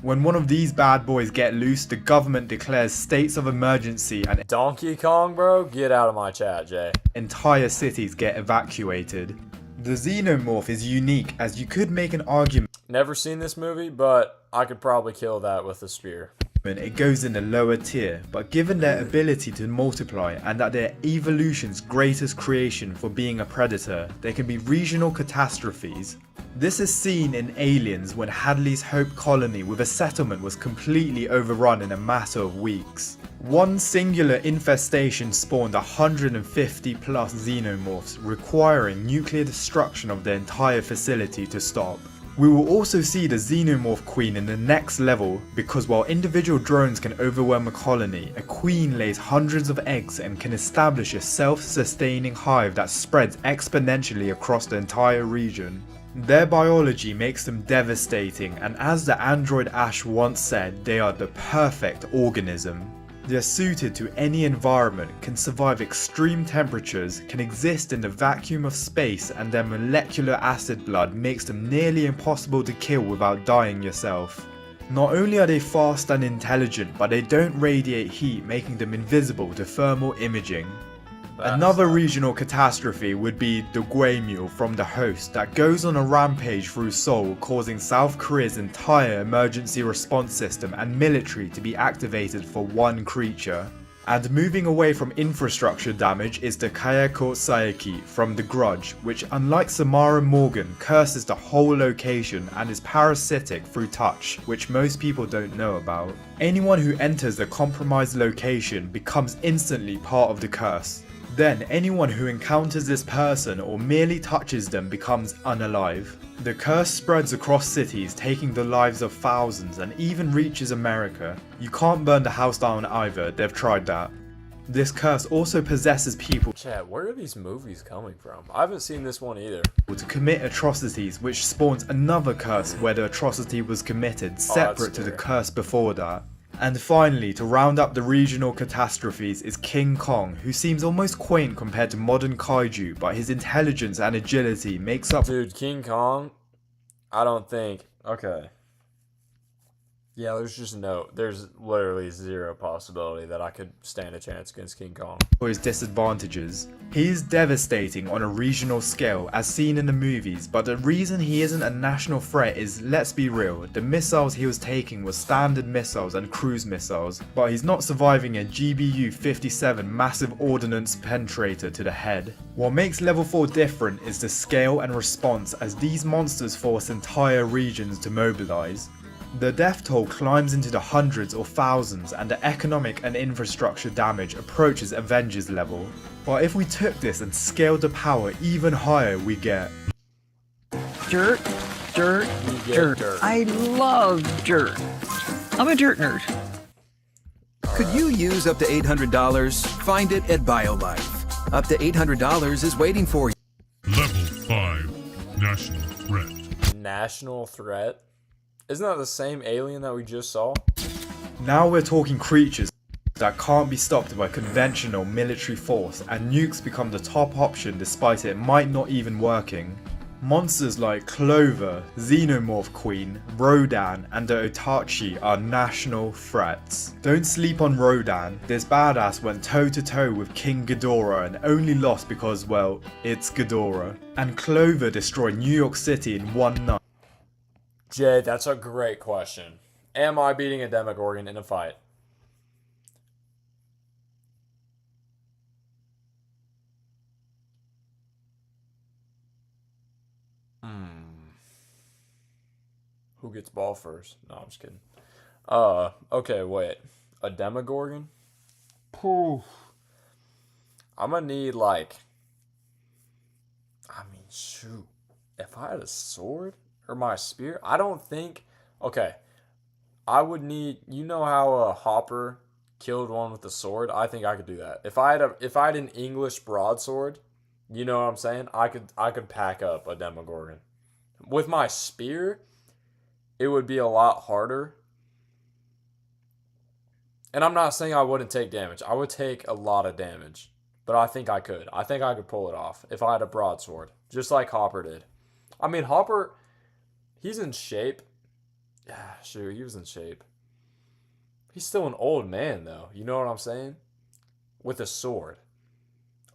When one of these bad boys get loose, the government declares states of emergency and Donkey Kong, bro? Get out of my chat, Jay. Entire cities get evacuated. The Xenomorph is unique, as you could make an argument. Never seen this movie, but I could probably kill that with a spear. It goes in the lower tier, but given their ability to multiply and that their evolution's greatest creation for being a predator, they can be regional catastrophes. This is seen in Aliens when Hadley's Hope colony with a settlement was completely overrun in a matter of weeks. One singular infestation spawned 150 plus xenomorphs, requiring nuclear destruction of the entire facility to stop. We will also see the Xenomorph Queen in the next level, because while individual drones can overwhelm a colony, a queen lays hundreds of eggs and can establish a self-sustaining hive that spreads exponentially across the entire region. Their biology makes them devastating, and as the android Ash once said, they are the perfect organism. They are suited to any environment, can survive extreme temperatures, can exist in the vacuum of space, and their molecular acid blood makes them nearly impossible to kill without dying yourself. Not only are they fast and intelligent, but they don't radiate heat, making them invisible to thermal imaging. Another regional catastrophe would be the Guemul from The Host that goes on a rampage through Seoul, causing South Korea's entire emergency response system and military to be activated for one creature. And moving away from infrastructure damage is the Kayako Saeki from The Grudge, which unlike Samara Morgan curses the whole location and is parasitic through touch, which most people don't know about. Anyone who enters the compromised location becomes instantly part of the curse. Then anyone who encounters this person or merely touches them becomes unalive. The curse spreads across cities, taking the lives of thousands and even reaches America. You can't burn the house down either, they've tried that. This curse also possesses people Chat, where are these movies coming from? I haven't seen this one either. To commit atrocities, which spawns another curse where the atrocity was committed, separate to the curse before that. And finally, to round up the regional catastrophes is King Kong, who seems almost quaint compared to modern kaiju, but his intelligence and agility makes up. Dude, King Kong, I don't think. Okay. Yeah, there's literally zero possibility that I could stand a chance against King Kong. For his disadvantages. He is devastating on a regional scale as seen in the movies, but the reason he isn't a national threat is, let's be real, the missiles he was taking were standard missiles and cruise missiles, but he's not surviving a GBU-57 massive ordnance penetrator to the head. What makes level 4 different is the scale and response, as these monsters force entire regions to mobilize. The death toll climbs into the hundreds or thousands, and the economic and infrastructure damage approaches Avengers level. But if we took this and scaled the power even higher, we get Dirt, dirt, dirt. I love dirt. I'm a dirt nerd. Could you use up to $800? Find it at BioLife. Up to $800 is waiting for you. Level 5 National Threat. National threat? Isn't that the same alien that we just saw? Now we're talking creatures that can't be stopped by conventional military force, and nukes become the top option despite it might not even working. Monsters like Clover, Xenomorph Queen, Rodan, and the Otachi are national threats. Don't sleep on Rodan. This badass went toe to toe with King Ghidorah and only lost because, well, it's Ghidorah. And Clover destroyed New York City in one night. Jay, that's a great question. Am I beating a Demogorgon in a fight? Who gets ball first? No, I'm just kidding. Okay, wait. A Demogorgon? Poof. I'm gonna need, shoot. If I had a sword? Or my spear? I don't think... Okay. I would need... You know how Hopper killed one with a sword? I think I could do that. If I had an English broadsword, you know what I'm saying? I could pack up a Demogorgon. With my spear, it would be a lot harder. And I'm not saying I wouldn't take damage. I would take a lot of damage. But I think I could. I think I could pull it off if I had a broadsword. Just like Hopper did. I mean, Hopper... He's in shape. Yeah, sure, he was in shape. He's still an old man, though. You know what I'm saying? With a sword.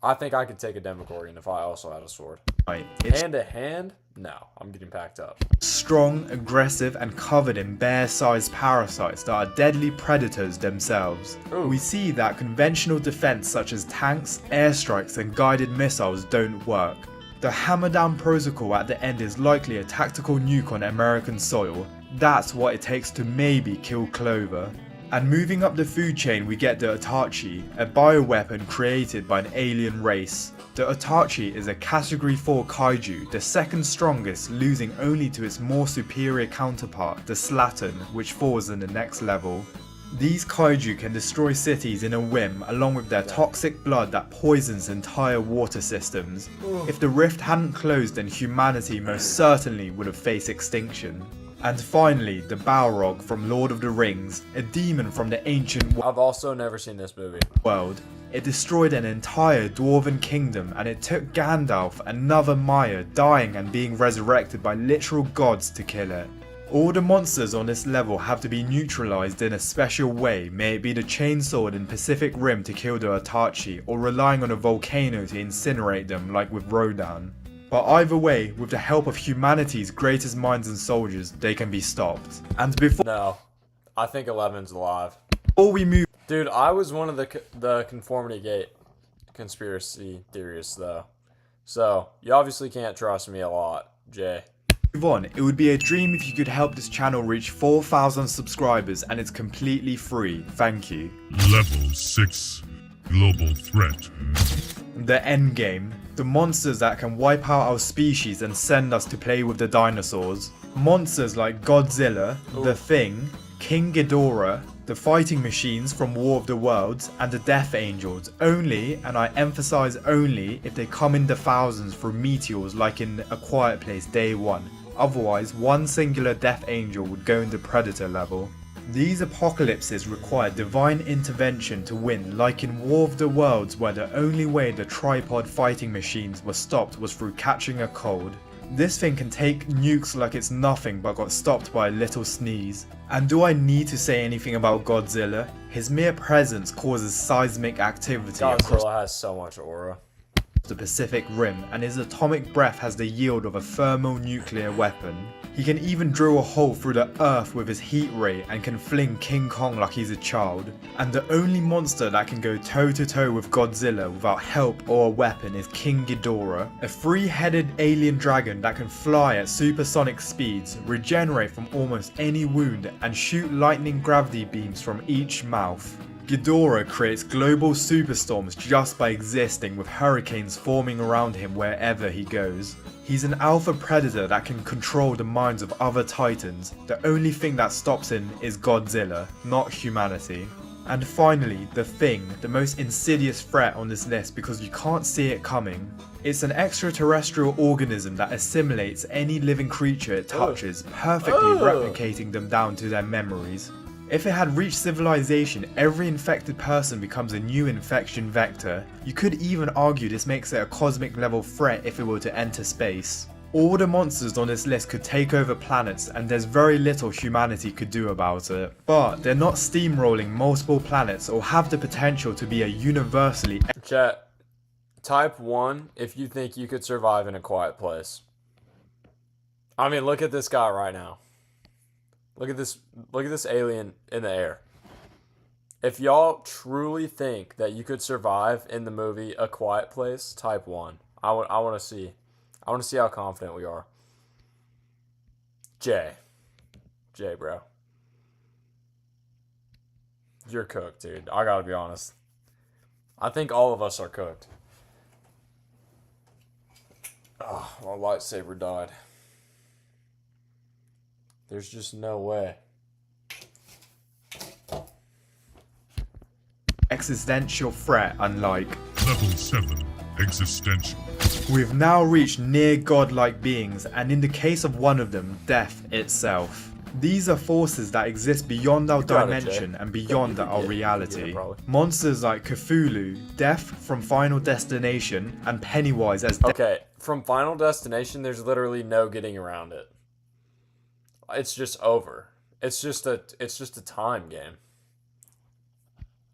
I think I could take a Demogorgon if I also had a sword. Hand to hand? No, I'm getting packed up. Strong, aggressive, and covered in bear-sized parasites that are deadly predators themselves. Ooh. We see that conventional defense such as tanks, airstrikes, and guided missiles don't work. The Hamadan Protocol at the end is likely a tactical nuke on American soil. That's what it takes to maybe kill Clover. And moving up the food chain, we get the Otachi, a bioweapon created by an alien race. The Otachi is a Category 4 kaiju, the second strongest, losing only to its more superior counterpart, the Slattern, which falls in the next level. These kaiju can destroy cities in a whim, along with their toxic blood that poisons entire water systems. If the rift hadn't closed, then humanity most certainly would have faced extinction. And finally, the Balrog from Lord of the Rings, a demon from the ancient I've also never seen this movie. world. It destroyed an entire dwarven kingdom, and it took Gandalf, another Maya, dying and being resurrected by literal gods to kill it. All the monsters on this level have to be neutralized in a special way, may it be the chainsword in Pacific Rim to kill the Otachi, or relying on a volcano to incinerate them like with Rodan. But either way, with the help of humanity's greatest minds and soldiers, they can be stopped. And before— No. I think 11's alive. Before we move— Dude, I was one of the Conformity Gate conspiracy theorists, though. So, you obviously can't trust me a lot, Jay. Move on, it would be a dream if you could help this channel reach 4,000 subscribers, and it's completely free. Thank you. Level 6 Global Threat. The Endgame. The monsters that can wipe out our species and send us to play with the dinosaurs. Monsters like Godzilla, The Thing, King Ghidorah, the fighting machines from War of the Worlds, and the Death Angels, only, and I emphasize only, if they come in the thousands through meteors like in A Quiet Place Day 1. Otherwise, one singular Death Angel would go into Predator level. These apocalypses require divine intervention to win, like in War of the Worlds, where the only way the tripod fighting machines were stopped was through catching a cold. This thing can take nukes like it's nothing but got stopped by a little sneeze. And do I need to say anything about Godzilla? His mere presence causes seismic activity across Godzilla has so much aura. the Pacific Rim, and his atomic breath has the yield of a thermonuclear weapon. He can even drill a hole through the earth with his heat ray and can fling King Kong like he's a child. And the only monster that can go toe to toe with Godzilla without help or a weapon is King Ghidorah, a three-headed alien dragon that can fly at supersonic speeds, regenerate from almost any wound, and shoot lightning gravity beams from each mouth. Ghidorah creates global superstorms just by existing, with hurricanes forming around him wherever he goes. He's an alpha predator that can control the minds of other titans. The only thing that stops him is Godzilla, not humanity. And finally, the Thing, the most insidious threat on this list because you can't see it coming. It's an extraterrestrial organism that assimilates any living creature it touches, perfectly replicating them down to their memories. If it had reached civilization, every infected person becomes a new infection vector. You could even argue this makes it a cosmic level threat if it were to enter space. All the monsters on this list could take over planets, and there's very little humanity could do about it. But they're not steamrolling multiple planets or have the potential to be a universally... Chat, type 1 if you think you could survive in a quiet place. I mean, look at this guy right now. Look at this alien in the air. If y'all truly think that you could survive in the movie A Quiet Place, type 1. I want to see how confident we are. Jay, bro. You're cooked, dude. I gotta be honest. I think all of us are cooked. Oh, my lightsaber died. There's just no way. Existential threat unlike Level 7. Existential. We've now reached near godlike beings, and in the case of one of them, death itself. These are forces that exist beyond our dimension and beyond our reality. Monsters like Cthulhu, Death from Final Destination, and Pennywise as Okay, from Final Destination, there's literally no getting around it. It's just over. It's just a time game.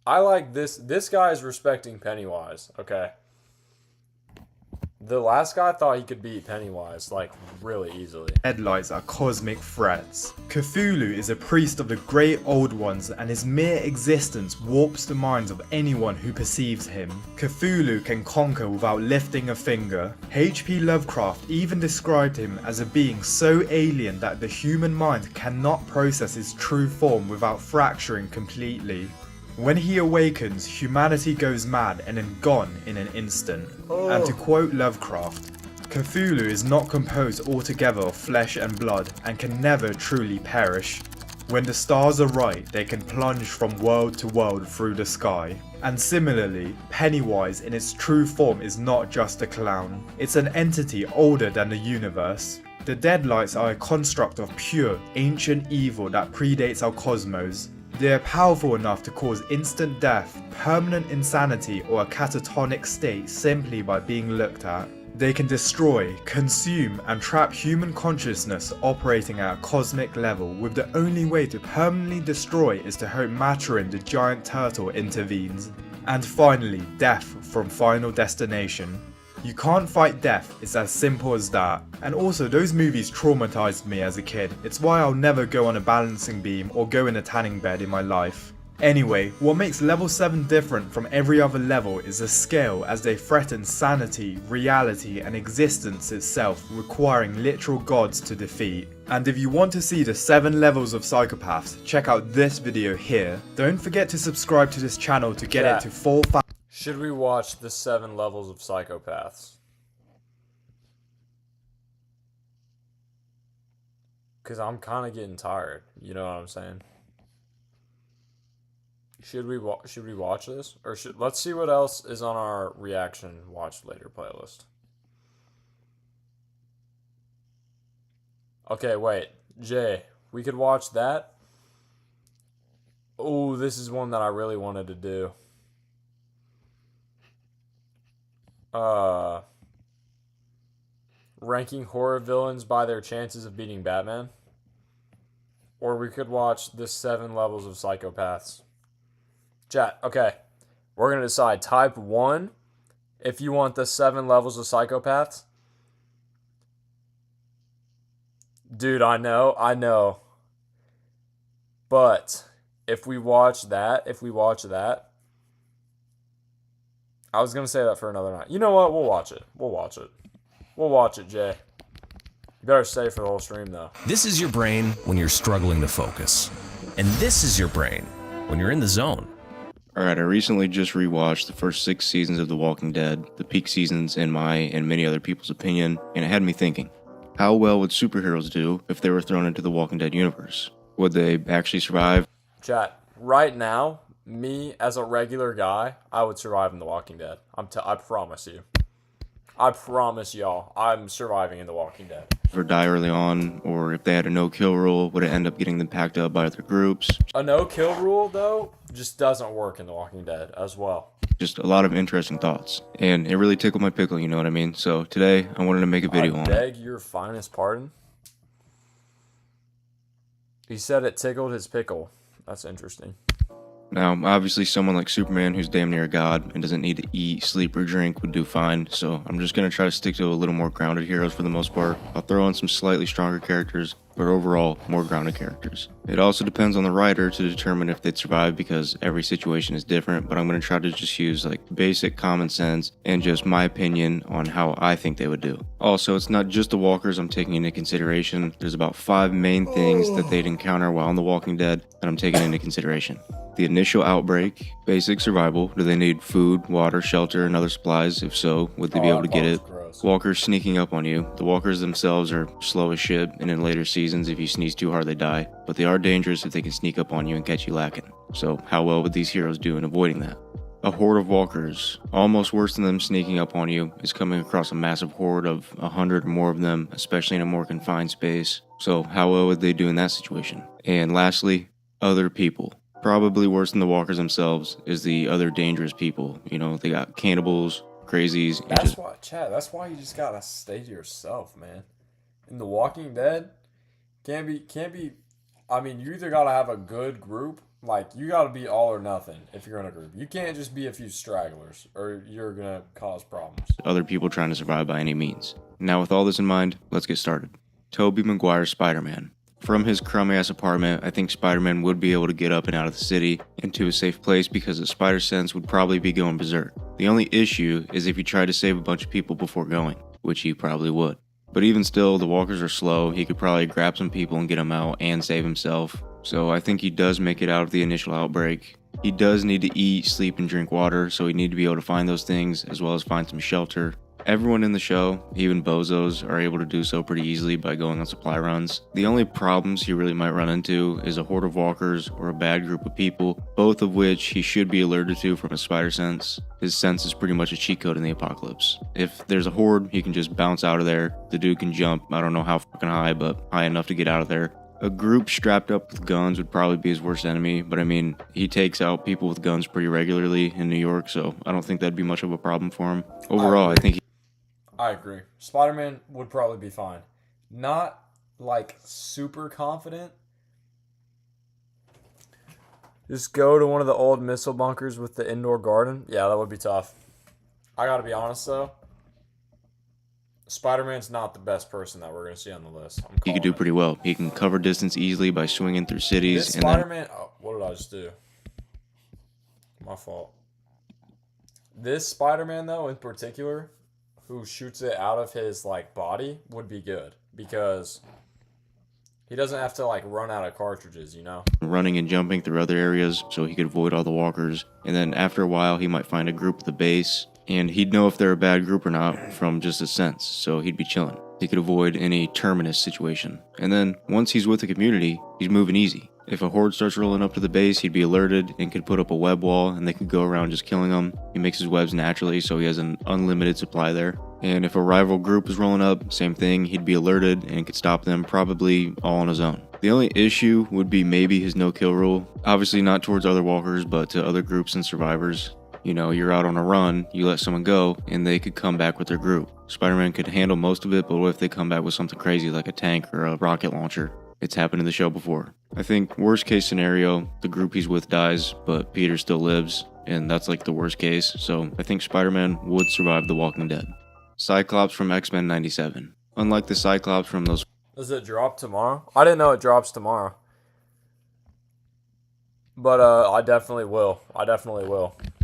I like this. This guy is respecting Pennywise. Okay. The last guy thought he could beat Pennywise, like, really easily. Headlights are cosmic threats. Cthulhu is a priest of the Great Old Ones, and his mere existence warps the minds of anyone who perceives him. Cthulhu can conquer without lifting a finger. H.P. Lovecraft even described him as a being so alien that the human mind cannot process his true form without fracturing completely. When he awakens, humanity goes mad and then gone in an instant. And to quote Lovecraft, Cthulhu is not composed altogether of flesh and blood and can never truly perish. When the stars are right, they can plunge from world to world through the sky. And similarly, Pennywise in its true form is not just a clown. It's an entity older than the universe. The Deadlights are a construct of pure, ancient evil that predates our cosmos. They are powerful enough to cause instant death, permanent insanity, or a catatonic state simply by being looked at. They can destroy, consume, and trap human consciousness operating at a cosmic level, with the only way to permanently destroy is to hope Maturin the giant turtle intervenes. And finally, Death from Final Destination. You can't fight death, it's as simple as that. And also, those movies traumatized me as a kid. It's why I'll never go on a balancing beam or go in a tanning bed in my life. Anyway, what makes level 7 different from every other level is the scale, as they threaten sanity, reality, and existence itself, requiring literal gods to defeat. And if you want to see the 7 levels of psychopaths, check out this video here. Don't forget to subscribe to this channel to get it to 4,000. Should we watch the 7 levels of psychopaths? Because I'm kind of getting tired. You know what I'm saying? Should we watch this? Or let's see what else is on our reaction watch later playlist. Okay, wait. Jay, we could watch that? Oh, this is one that I really wanted to do. ranking horror villains by their chances of beating Batman. Or we could watch the 7 levels of psychopaths. Chat, okay. We're going to decide type 1 if you want the 7 levels of psychopaths. Dude, I know. But if we watch that, I was going to say that for another night. You know what? We'll watch it. We'll watch it, Jay. You better stay for the whole stream, though. This is your brain when you're struggling to focus. And this is your brain when you're in the zone. Alright, I recently just rewatched the first 6 seasons of The Walking Dead, the peak seasons in my and many other people's opinion, and it had me thinking, how well would superheroes do if they were thrown into the Walking Dead universe? Would they actually survive? Chat, right now, me as a regular guy, I would survive in The Walking Dead. I promise you. I promise y'all, I'm surviving in The Walking Dead. Or die early on, or if they had a no-kill rule, would it end up getting them packed up by other groups? A no-kill rule, though, just doesn't work in The Walking Dead as well. Just a lot of interesting thoughts. And it really tickled my pickle, you know what I mean? So today, I wanted to make a video on it. I beg your finest pardon? He said it tickled his pickle. That's interesting. Now, obviously someone like Superman who's damn near a god and doesn't need to eat, sleep, or drink would do fine, so I'm just going to try to stick to a little more grounded heroes for the most part. I'll throw in some slightly stronger characters, but overall, more grounded characters. It also depends on the writer to determine if they'd survive because every situation is different, but I'm going to try to just use like basic common sense and just my opinion on how I think they would do. Also, it's not just the walkers I'm taking into consideration. There's about 5 main things that they'd encounter while on The Walking Dead that I'm taking into consideration. The initial outbreak, basic survival. Do they need food, water, shelter, and other supplies? If so, would they be able to get it? Walkers sneaking up on you. The walkers themselves are slow as shit, and in later seasons, if you sneeze too hard, they die. But they are dangerous if they can sneak up on you and catch you lacking. So how well would these heroes do in avoiding that? A horde of walkers, almost worse than them sneaking up on you, is coming across a massive horde of 100 or more of them, especially in a more confined space. So how well would they do in that situation? And lastly, other people. Probably worse than the walkers themselves is the other dangerous people. You know, they got cannibals, crazies. That's why you just gotta stay to yourself, man. In The Walking Dead, can't be. I mean, you either gotta have a good group, like you gotta be all or nothing if you're in a group. You can't just be a few stragglers, or you're gonna cause problems. Other people trying to survive by any means. Now, with all this in mind, let's get started. Tobey Maguire's Spider-Man. From his crummy-ass apartment, I think Spider-Man would be able to get up and out of the city into a safe place because his spider sense would probably be going berserk. The only issue is if he tried to save a bunch of people before going, which he probably would. But even still, the walkers are slow. He could probably grab some people and get them out and save himself. So I think he does make it out of the initial outbreak. He does need to eat, sleep, and drink water, so he'd need to be able to find those things as well as find some shelter. Everyone in the show, even bozos, are able to do so pretty easily by going on supply runs. The only problems he really might run into is a horde of walkers or a bad group of people, both of which he should be alerted to from his spider sense. His sense is pretty much a cheat code in the apocalypse. If there's a horde, he can just bounce out of there. The dude can jump, I don't know how fucking high, but high enough to get out of there. A group strapped up with guns would probably be his worst enemy, but I mean, he takes out people with guns pretty regularly in New York, so I don't think that'd be much of a problem for him. Overall, I think I agree. Spider-Man would probably be fine. Not, like, super confident. Just go to one of the old missile bunkers with the indoor garden. Yeah, that would be tough. I gotta be honest, though. Spider-Man's not the best person that we're going to see on the list. He could do pretty well. He can cover distance easily by swinging through cities. This Spider-Man... Oh, what did I just do? My fault. This Spider-Man, though, in particular... who shoots it out of his, like, body would be good. Because he doesn't have to, like, run out of cartridges, you know? Running and jumping through other areas so he could avoid all the walkers. And then after a while, he might find a group at the base. And he'd know if they're a bad group or not from just his sense. So he'd be chilling. He could avoid any terminus situation. And then once he's with the community, he's moving easy. If a horde starts rolling up to the base, he'd be alerted and could put up a web wall and they could go around just killing them. He makes his webs naturally, so he has an unlimited supply there. And if a rival group is rolling up, same thing, he'd be alerted and could stop them probably all on his own. The only issue would be maybe his no-kill rule. Obviously not towards other walkers, but to other groups and survivors. You know, you're out on a run, you let someone go, and they could come back with their group. Spider-Man could handle most of it, but what if they come back with something crazy like a tank or a rocket launcher? It's happened in the show before. I think worst case scenario, the group he's with dies, but Peter still lives, and that's like the worst case, so I think Spider-Man would survive The Walking Dead. Cyclops from X-Men 97. Unlike the Cyclops from those... Does it drop tomorrow? I didn't know it drops tomorrow. But I definitely will.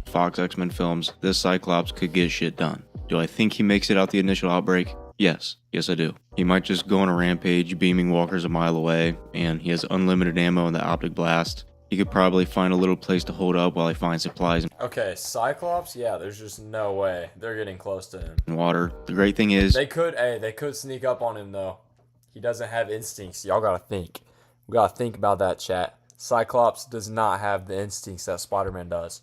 Fox X-Men films, this Cyclops could get shit done. Do I think he makes it out the initial outbreak? Yes I do. He might just go on a rampage, beaming walkers a mile away, and he has unlimited ammo in the optic blast. He could probably find a little place to hold up while he finds supplies. Okay, Cyclops, yeah, there's just no way they're getting close to him. And water. The great thing is... They could sneak up on him, though. He doesn't have instincts. Y'all gotta think. We gotta think about that, chat. Cyclops does not have the instincts that Spider-Man does.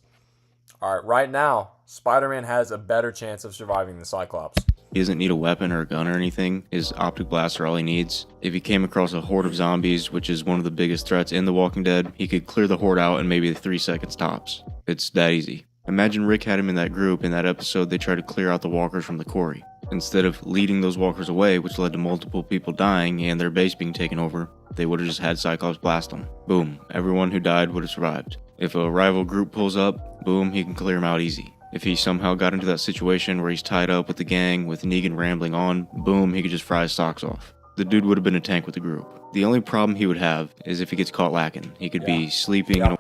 Alright, right now, Spider-Man has a better chance of surviving than Cyclops. He doesn't need a weapon or a gun or anything. His optic blasts are all he needs. If he came across a horde of zombies, which is one of the biggest threats in The Walking Dead, he could clear the horde out in maybe 3 seconds tops. It's that easy. Imagine Rick had him in that group. In that episode, they tried to clear out the walkers from the quarry. Instead of leading those walkers away, which led to multiple people dying and their base being taken over, they would have just had Cyclops blast them. Boom, everyone who died would have survived. If a rival group pulls up, boom, he can clear them out easy. If he somehow got into that situation where he's tied up with the gang with Negan rambling on, boom, he could just fry his socks off. The dude would have been a tank with the group. The only problem he would have is if he gets caught lacking. He could be sleeping and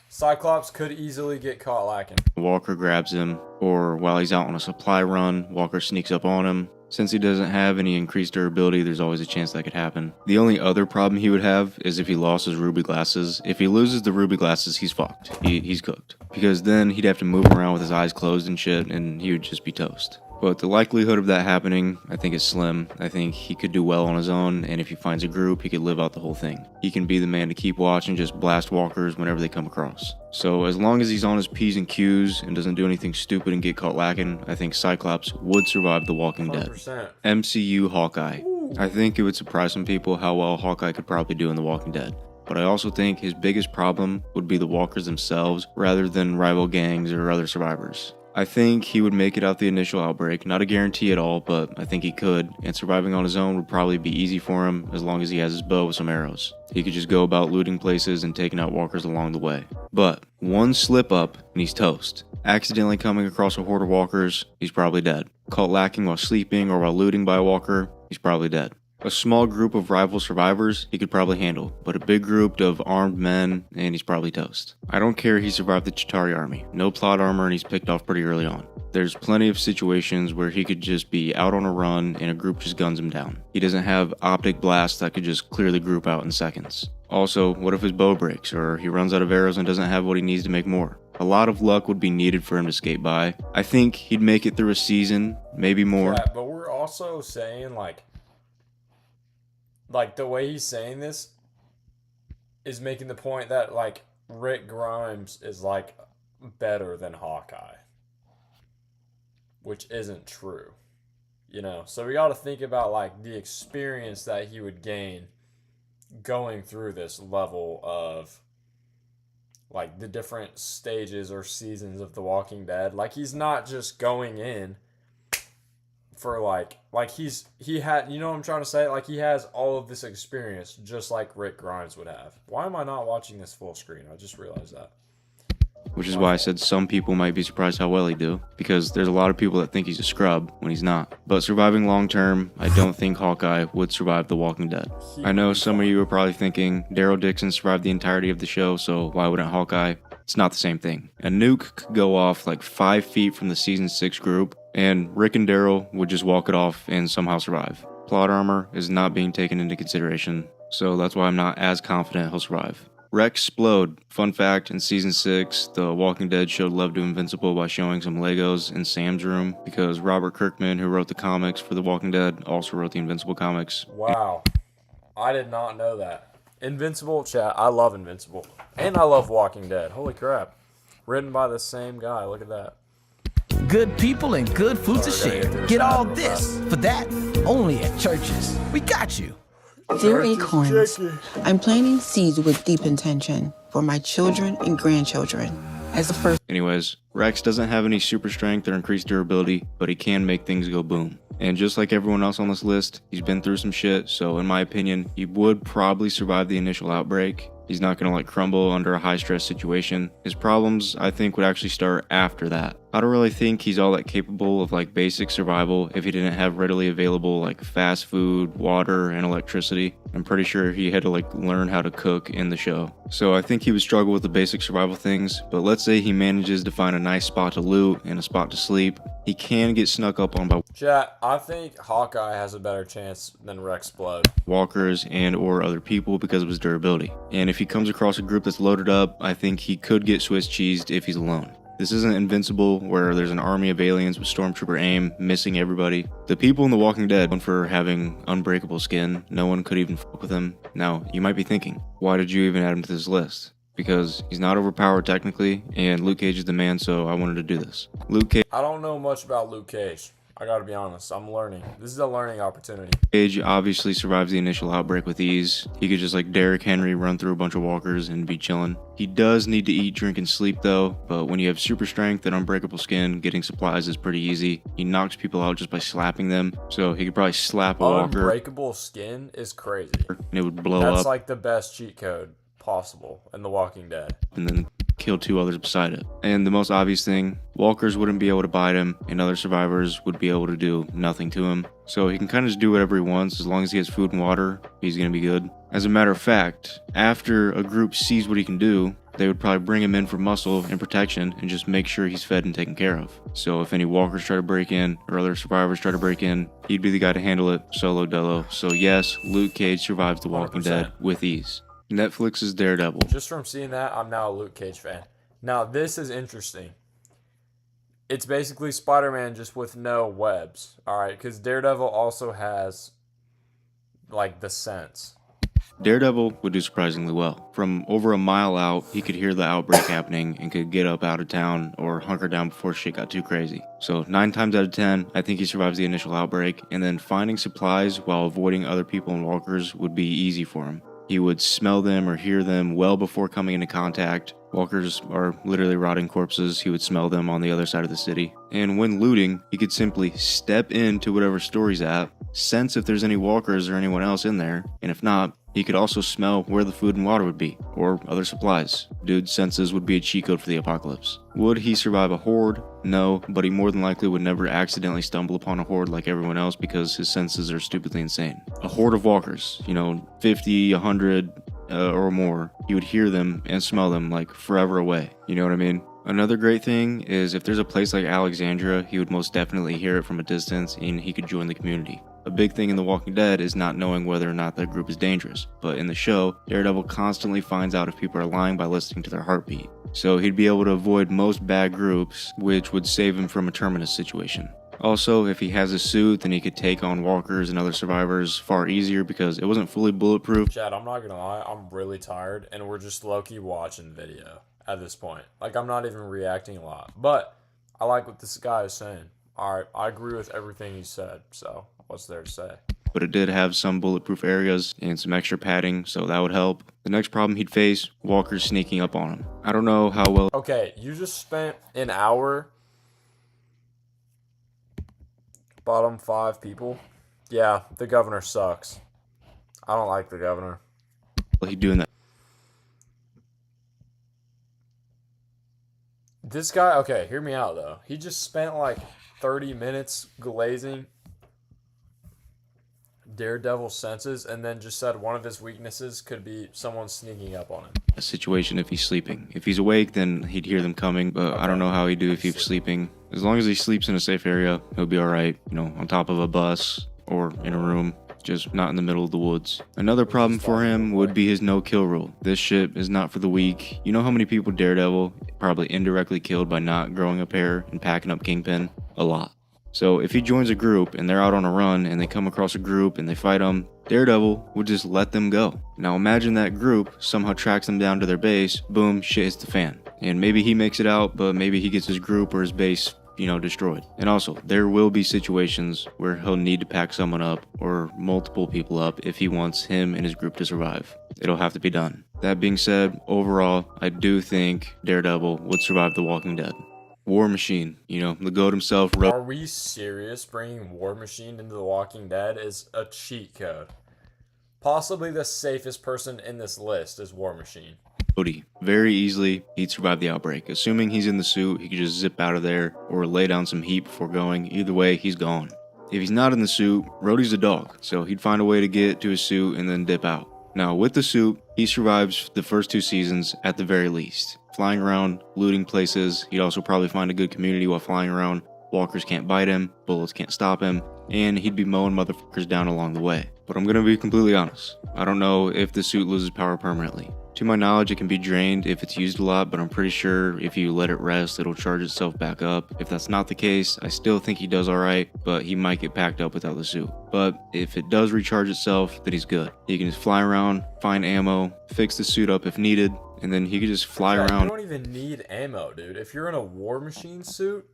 Cyclops could easily get caught lacking. Walker grabs him, or while he's out on a supply run, Walker sneaks up on him. Since he doesn't have any increased durability, there's always a chance that could happen. The only other problem he would have is if he lost his ruby glasses. If he loses the ruby glasses, he's fucked. He's cooked. Because then he'd have to move around with his eyes closed and shit, and he would just be toast. But the likelihood of that happening, I think, is slim. I think he could do well on his own, and if he finds a group, he could live out the whole thing. He can be the man to keep watch and just blast walkers whenever they come across. So as long as he's on his P's and Q's and doesn't do anything stupid and get caught lacking, I think Cyclops would survive The Walking Dead. 100%. MCU Hawkeye. I think it would surprise some people how well Hawkeye could probably do in The Walking Dead. But I also think his biggest problem would be the walkers themselves rather than rival gangs or other survivors. I think he would make it out the initial outbreak, not a guarantee at all, but I think he could, and surviving on his own would probably be easy for him as long as he has his bow with some arrows. He could just go about looting places and taking out walkers along the way. But one slip up and he's toast. Accidentally coming across a horde of walkers, he's probably dead. Caught lacking while sleeping or while looting by a walker, he's probably dead. A small group of rival survivors, he could probably handle, but a big group of armed men, and he's probably toast. I don't care he survived the Chitauri army. No plot armor and he's picked off pretty early on. There's plenty of situations where he could just be out on a run and a group just guns him down. He doesn't have optic blasts that could just clear the group out in seconds. Also, what if his bow breaks, or he runs out of arrows and doesn't have what he needs to make more? A lot of luck would be needed for him to skate by. I think he'd make it through a season, maybe more. Yeah, but we're also saying, like the way he's saying this is making the point that, like, Rick Grimes is, like, better than Hawkeye. Which isn't true. You know? So we gotta think about, like, the experience that he would gain going through this level of, like, the different stages or seasons of The Walking Dead. Like, he's not just going in for he had, you know what I'm trying to say? Like, he has all of this experience just like Rick Grimes would have. Why am I not watching this full screen? I just realized that. Which is why I said some people might be surprised how well he'd do, because there's a lot of people that think he's a scrub when he's not. But surviving long term, I don't think Hawkeye would survive The Walking Dead. I know some of you are probably thinking, Daryl Dixon survived the entirety of the show, so why wouldn't Hawkeye? It's not the same thing. A nuke could go off like 5 feet from the season 6 group, and Rick and Daryl would just walk it off and somehow survive. Plot armor is not being taken into consideration, so that's why I'm not as confident he'll survive. Rexplode. Fun fact, in season 6, The Walking Dead showed love to Invincible by showing some Legos in Sam's room, because Robert Kirkman, who wrote the comics for The Walking Dead, also wrote the Invincible comics. Wow. I did not know that. Invincible, chat. I love Invincible. And I love Walking Dead. Holy crap. Written by the same guy. Look at that. Good people and good food to share. Get all this for that only at Churches. We got you. Dear Acorns, I'm planting seeds with deep intention for my children and grandchildren. as a person. Anyways, Rex doesn't have any super strength or increased durability, but he can make things go boom. And just like everyone else on this list, he's been through some shit, so in my opinion, he would probably survive the initial outbreak. He's not going to like crumble under a high stress situation. His problems, I think, would actually start after that. I don't really think he's all that capable of like basic survival if he didn't have readily available like fast food, water, and electricity. I'm pretty sure he had to like learn how to cook in the show. So I think he would struggle with the basic survival things, but let's say he manages to find a nice spot to loot and a spot to sleep. He can get snuck up on by Chat, I think Hawkeye has a better chance than Rex Blood. walkers and or other people because of his durability. And if he comes across a group that's loaded up, I think he could get Swiss cheesed if he's alone. This isn't Invincible, where there's an army of aliens with Stormtrooper aim, missing everybody. The people in The Walking Dead, known for having unbreakable skin, no one could even fuck with him. Now, you might be thinking, why did you even add him to this list? Because he's not overpowered technically, and Luke Cage is the man, so I wanted to do this. Luke Cage. I don't know much about Luke Cage. I gotta be honest, I'm learning. This is a learning opportunity. Cage obviously survives the initial outbreak with ease. He could just like Derrick Henry run through a bunch of walkers and be chilling. He does need to eat, drink, and sleep though, but when you have super strength and unbreakable skin, getting supplies is pretty easy. He knocks people out just by slapping them, so he could probably slap a walker Unbreakable skin is crazy. and it would blow That's up like the best cheat code possible in The Walking Dead. and then kill 2 others beside it. And the most obvious thing, walkers wouldn't be able to bite him and other survivors would be able to do nothing to him. So he can kind of just do whatever he wants. As long as he has food and water, he's gonna be good. As a matter of fact, after a group sees what he can do, they would probably bring him in for muscle and protection and just make sure he's fed and taken care of. So if any walkers try to break in or other survivors try to break in, he'd be the guy to handle it solo dolo. So yes, Luke Cage survives The Walking 100%. Dead with ease. Netflix's Daredevil. Just from seeing that, I'm now a Luke Cage fan. Now, this is interesting. It's basically Spider-Man just with no webs, alright? Because Daredevil also has, like, the sense. Daredevil would do surprisingly well. From over a mile out, he could hear the outbreak happening and could get up out of town or hunker down before shit got too crazy. So 9 times out of 10, I think he survives the initial outbreak, and then finding supplies while avoiding other people and walkers would be easy for him. He would smell them or hear them well before coming into contact. Walkers are literally rotting corpses. He would smell them on the other side of the city. And when looting, he could simply step into whatever store he's at, sense if there's any walkers or anyone else in there, and if not, he could also smell where the food and water would be, or other supplies. Dude's senses would be a cheat code for the apocalypse. Would he survive a horde? No, but he more than likely would never accidentally stumble upon a horde like everyone else because his senses are stupidly insane. A horde of walkers, 50, 100, or more, he would hear them and smell them like forever away. You know what I mean? Another great thing is if there's a place like Alexandria, he would most definitely hear it from a distance and he could join the community. A big thing in The Walking Dead is not knowing whether or not that group is dangerous, but in the show, Daredevil constantly finds out if people are lying by listening to their heartbeat. So he'd be able to avoid most bad groups, which would save him from a Terminus situation. Also, if he has a suit, then he could take on walkers and other survivors far easier because it wasn't fully bulletproof. Chad, I'm not gonna lie, I'm really tired, and we're just low-key watching video at this point. Like, I'm not even reacting a lot, but I like what this guy is saying. Alright, I agree with everything he said, so what's there to say? But it did have some bulletproof areas and some extra padding, so that would help. The next problem he'd face, walkers sneaking up on him. I don't know how well... Okay, you just spent an hour... Bottom 5 people? Yeah, the governor sucks. I don't like the governor. He'd doing that. This guy, okay, hear me out though. He just spent like 30 minutes glazing Daredevil's senses and then just said one of his weaknesses could be someone sneaking up on him. A situation if he's sleeping. If he's awake, then he'd hear them coming, but I don't know how he'd do if he's sleeping. As long as he sleeps in a safe area, he'll be alright, on top of a bus or in a room, just not in the middle of the woods. Another problem for him would be his no-kill rule. This shit is not for the weak. You know how many people Daredevil probably indirectly killed by not growing up hair and packing up Kingpin? A lot. So if he joins a group and they're out on a run and they come across a group and they fight him, Daredevil would just let them go. Now imagine that group somehow tracks them down to their base, boom, shit hits the fan. And maybe he makes it out, but maybe he gets his group or his base destroyed. And also, there will be situations where he'll need to pack someone up or multiple people up if he wants him and his group to survive. It'll have to be done. That being said, overall, I do think Daredevil would survive The Walking Dead. War Machine, the GOAT himself wrote. Are we serious? Bringing War Machine into The Walking Dead is a cheat code. Possibly the safest person in this list is War Machine. Very easily, he'd survive the outbreak. Assuming he's in the suit, he could just zip out of there or lay down some heat before going. Either way, he's gone. If he's not in the suit, Rhodey's a dog, so he'd find a way to get to his suit and then dip out. Now, with the suit, he survives the first 2 seasons at the very least. Flying around, looting places, he'd also probably find a good community while flying around. Walkers can't bite him, bullets can't stop him, and he'd be mowing motherfuckers down along the way. But I'm gonna be completely honest, I don't know if the suit loses power permanently. To my knowledge, it can be drained if it's used a lot, but I'm pretty sure if you let it rest, it'll charge itself back up. If that's not the case, I still think he does alright, but he might get packed up without the suit. But if it does recharge itself, then he's good. He can just fly around, find ammo, fix the suit up if needed, and then he could just fly around. You don't even need ammo, dude. If you're in a War Machine suit,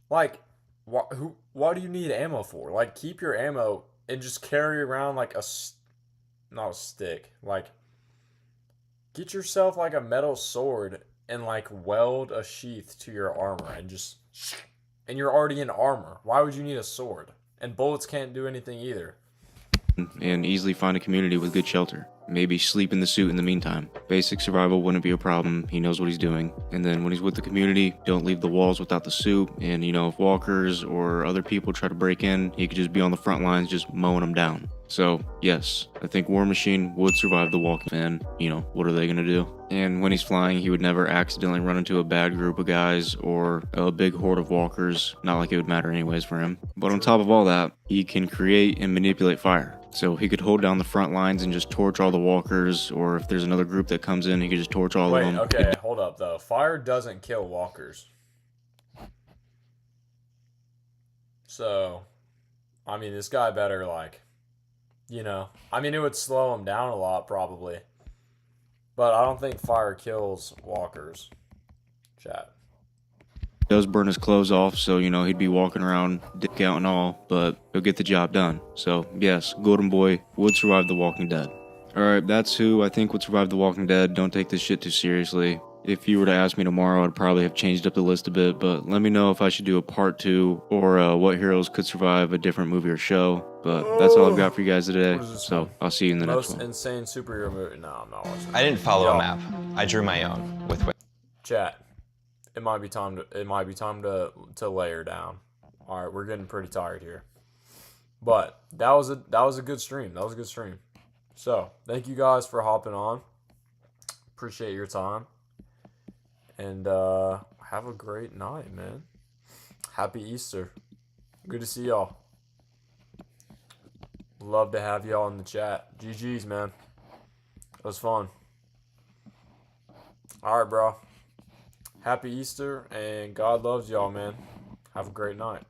like, what do you need ammo for? Like, keep your ammo and just carry around like not a stick, like, get yourself like a metal sword and like weld a sheath to your armor and you're already in armor. Why would you need a sword? And bullets can't do anything either. And easily find a community with good shelter. Maybe sleep in the suit in the meantime. Basic survival wouldn't be a problem. He knows what he's doing. And then when he's with the community, don't leave the walls without the suit. And if walkers or other people try to break in, he could just be on the front lines just mowing them down. So, yes, I think War Machine would survive the walk, and, what are they going to do? And when he's flying, he would never accidentally run into a bad group of guys or a big horde of walkers. Not like it would matter anyways for him. But on top of all that, he can create and manipulate fire. So he could hold down the front lines and just torch all the walkers, or if there's another group that comes in, he could just torch all of them. Okay, hold up, though. Fire doesn't kill walkers. So, I mean, this guy better, it would slow him down a lot, probably. But I don't think fire kills walkers. Chat. Does burn his clothes off, so, he'd be walking around, dick out and all, but he'll get the job done. So, yes, Golden Boy would survive The Walking Dead. Alright, that's who I think would survive The Walking Dead. Don't take this shit too seriously. If you were to ask me tomorrow, I'd probably have changed up the list a bit, but let me know if I should do a part 2 or what heroes could survive a different movie or show. But that's all I've got for you guys today, so I'll see you in the next one. Most insane superhero movie. No, I'm not watching. I didn't follow a map. I drew my own with. Chat. It might be time to layer down. All right, we're getting pretty tired here. But that was a good stream. That was a good stream. So thank you guys for hopping on. Appreciate your time. And have a great night, man. Happy Easter. Good to see y'all. Love to have y'all in the chat. GG's, man. It was fun. Alright, bro. Happy Easter, and God loves y'all, man. Have a great night.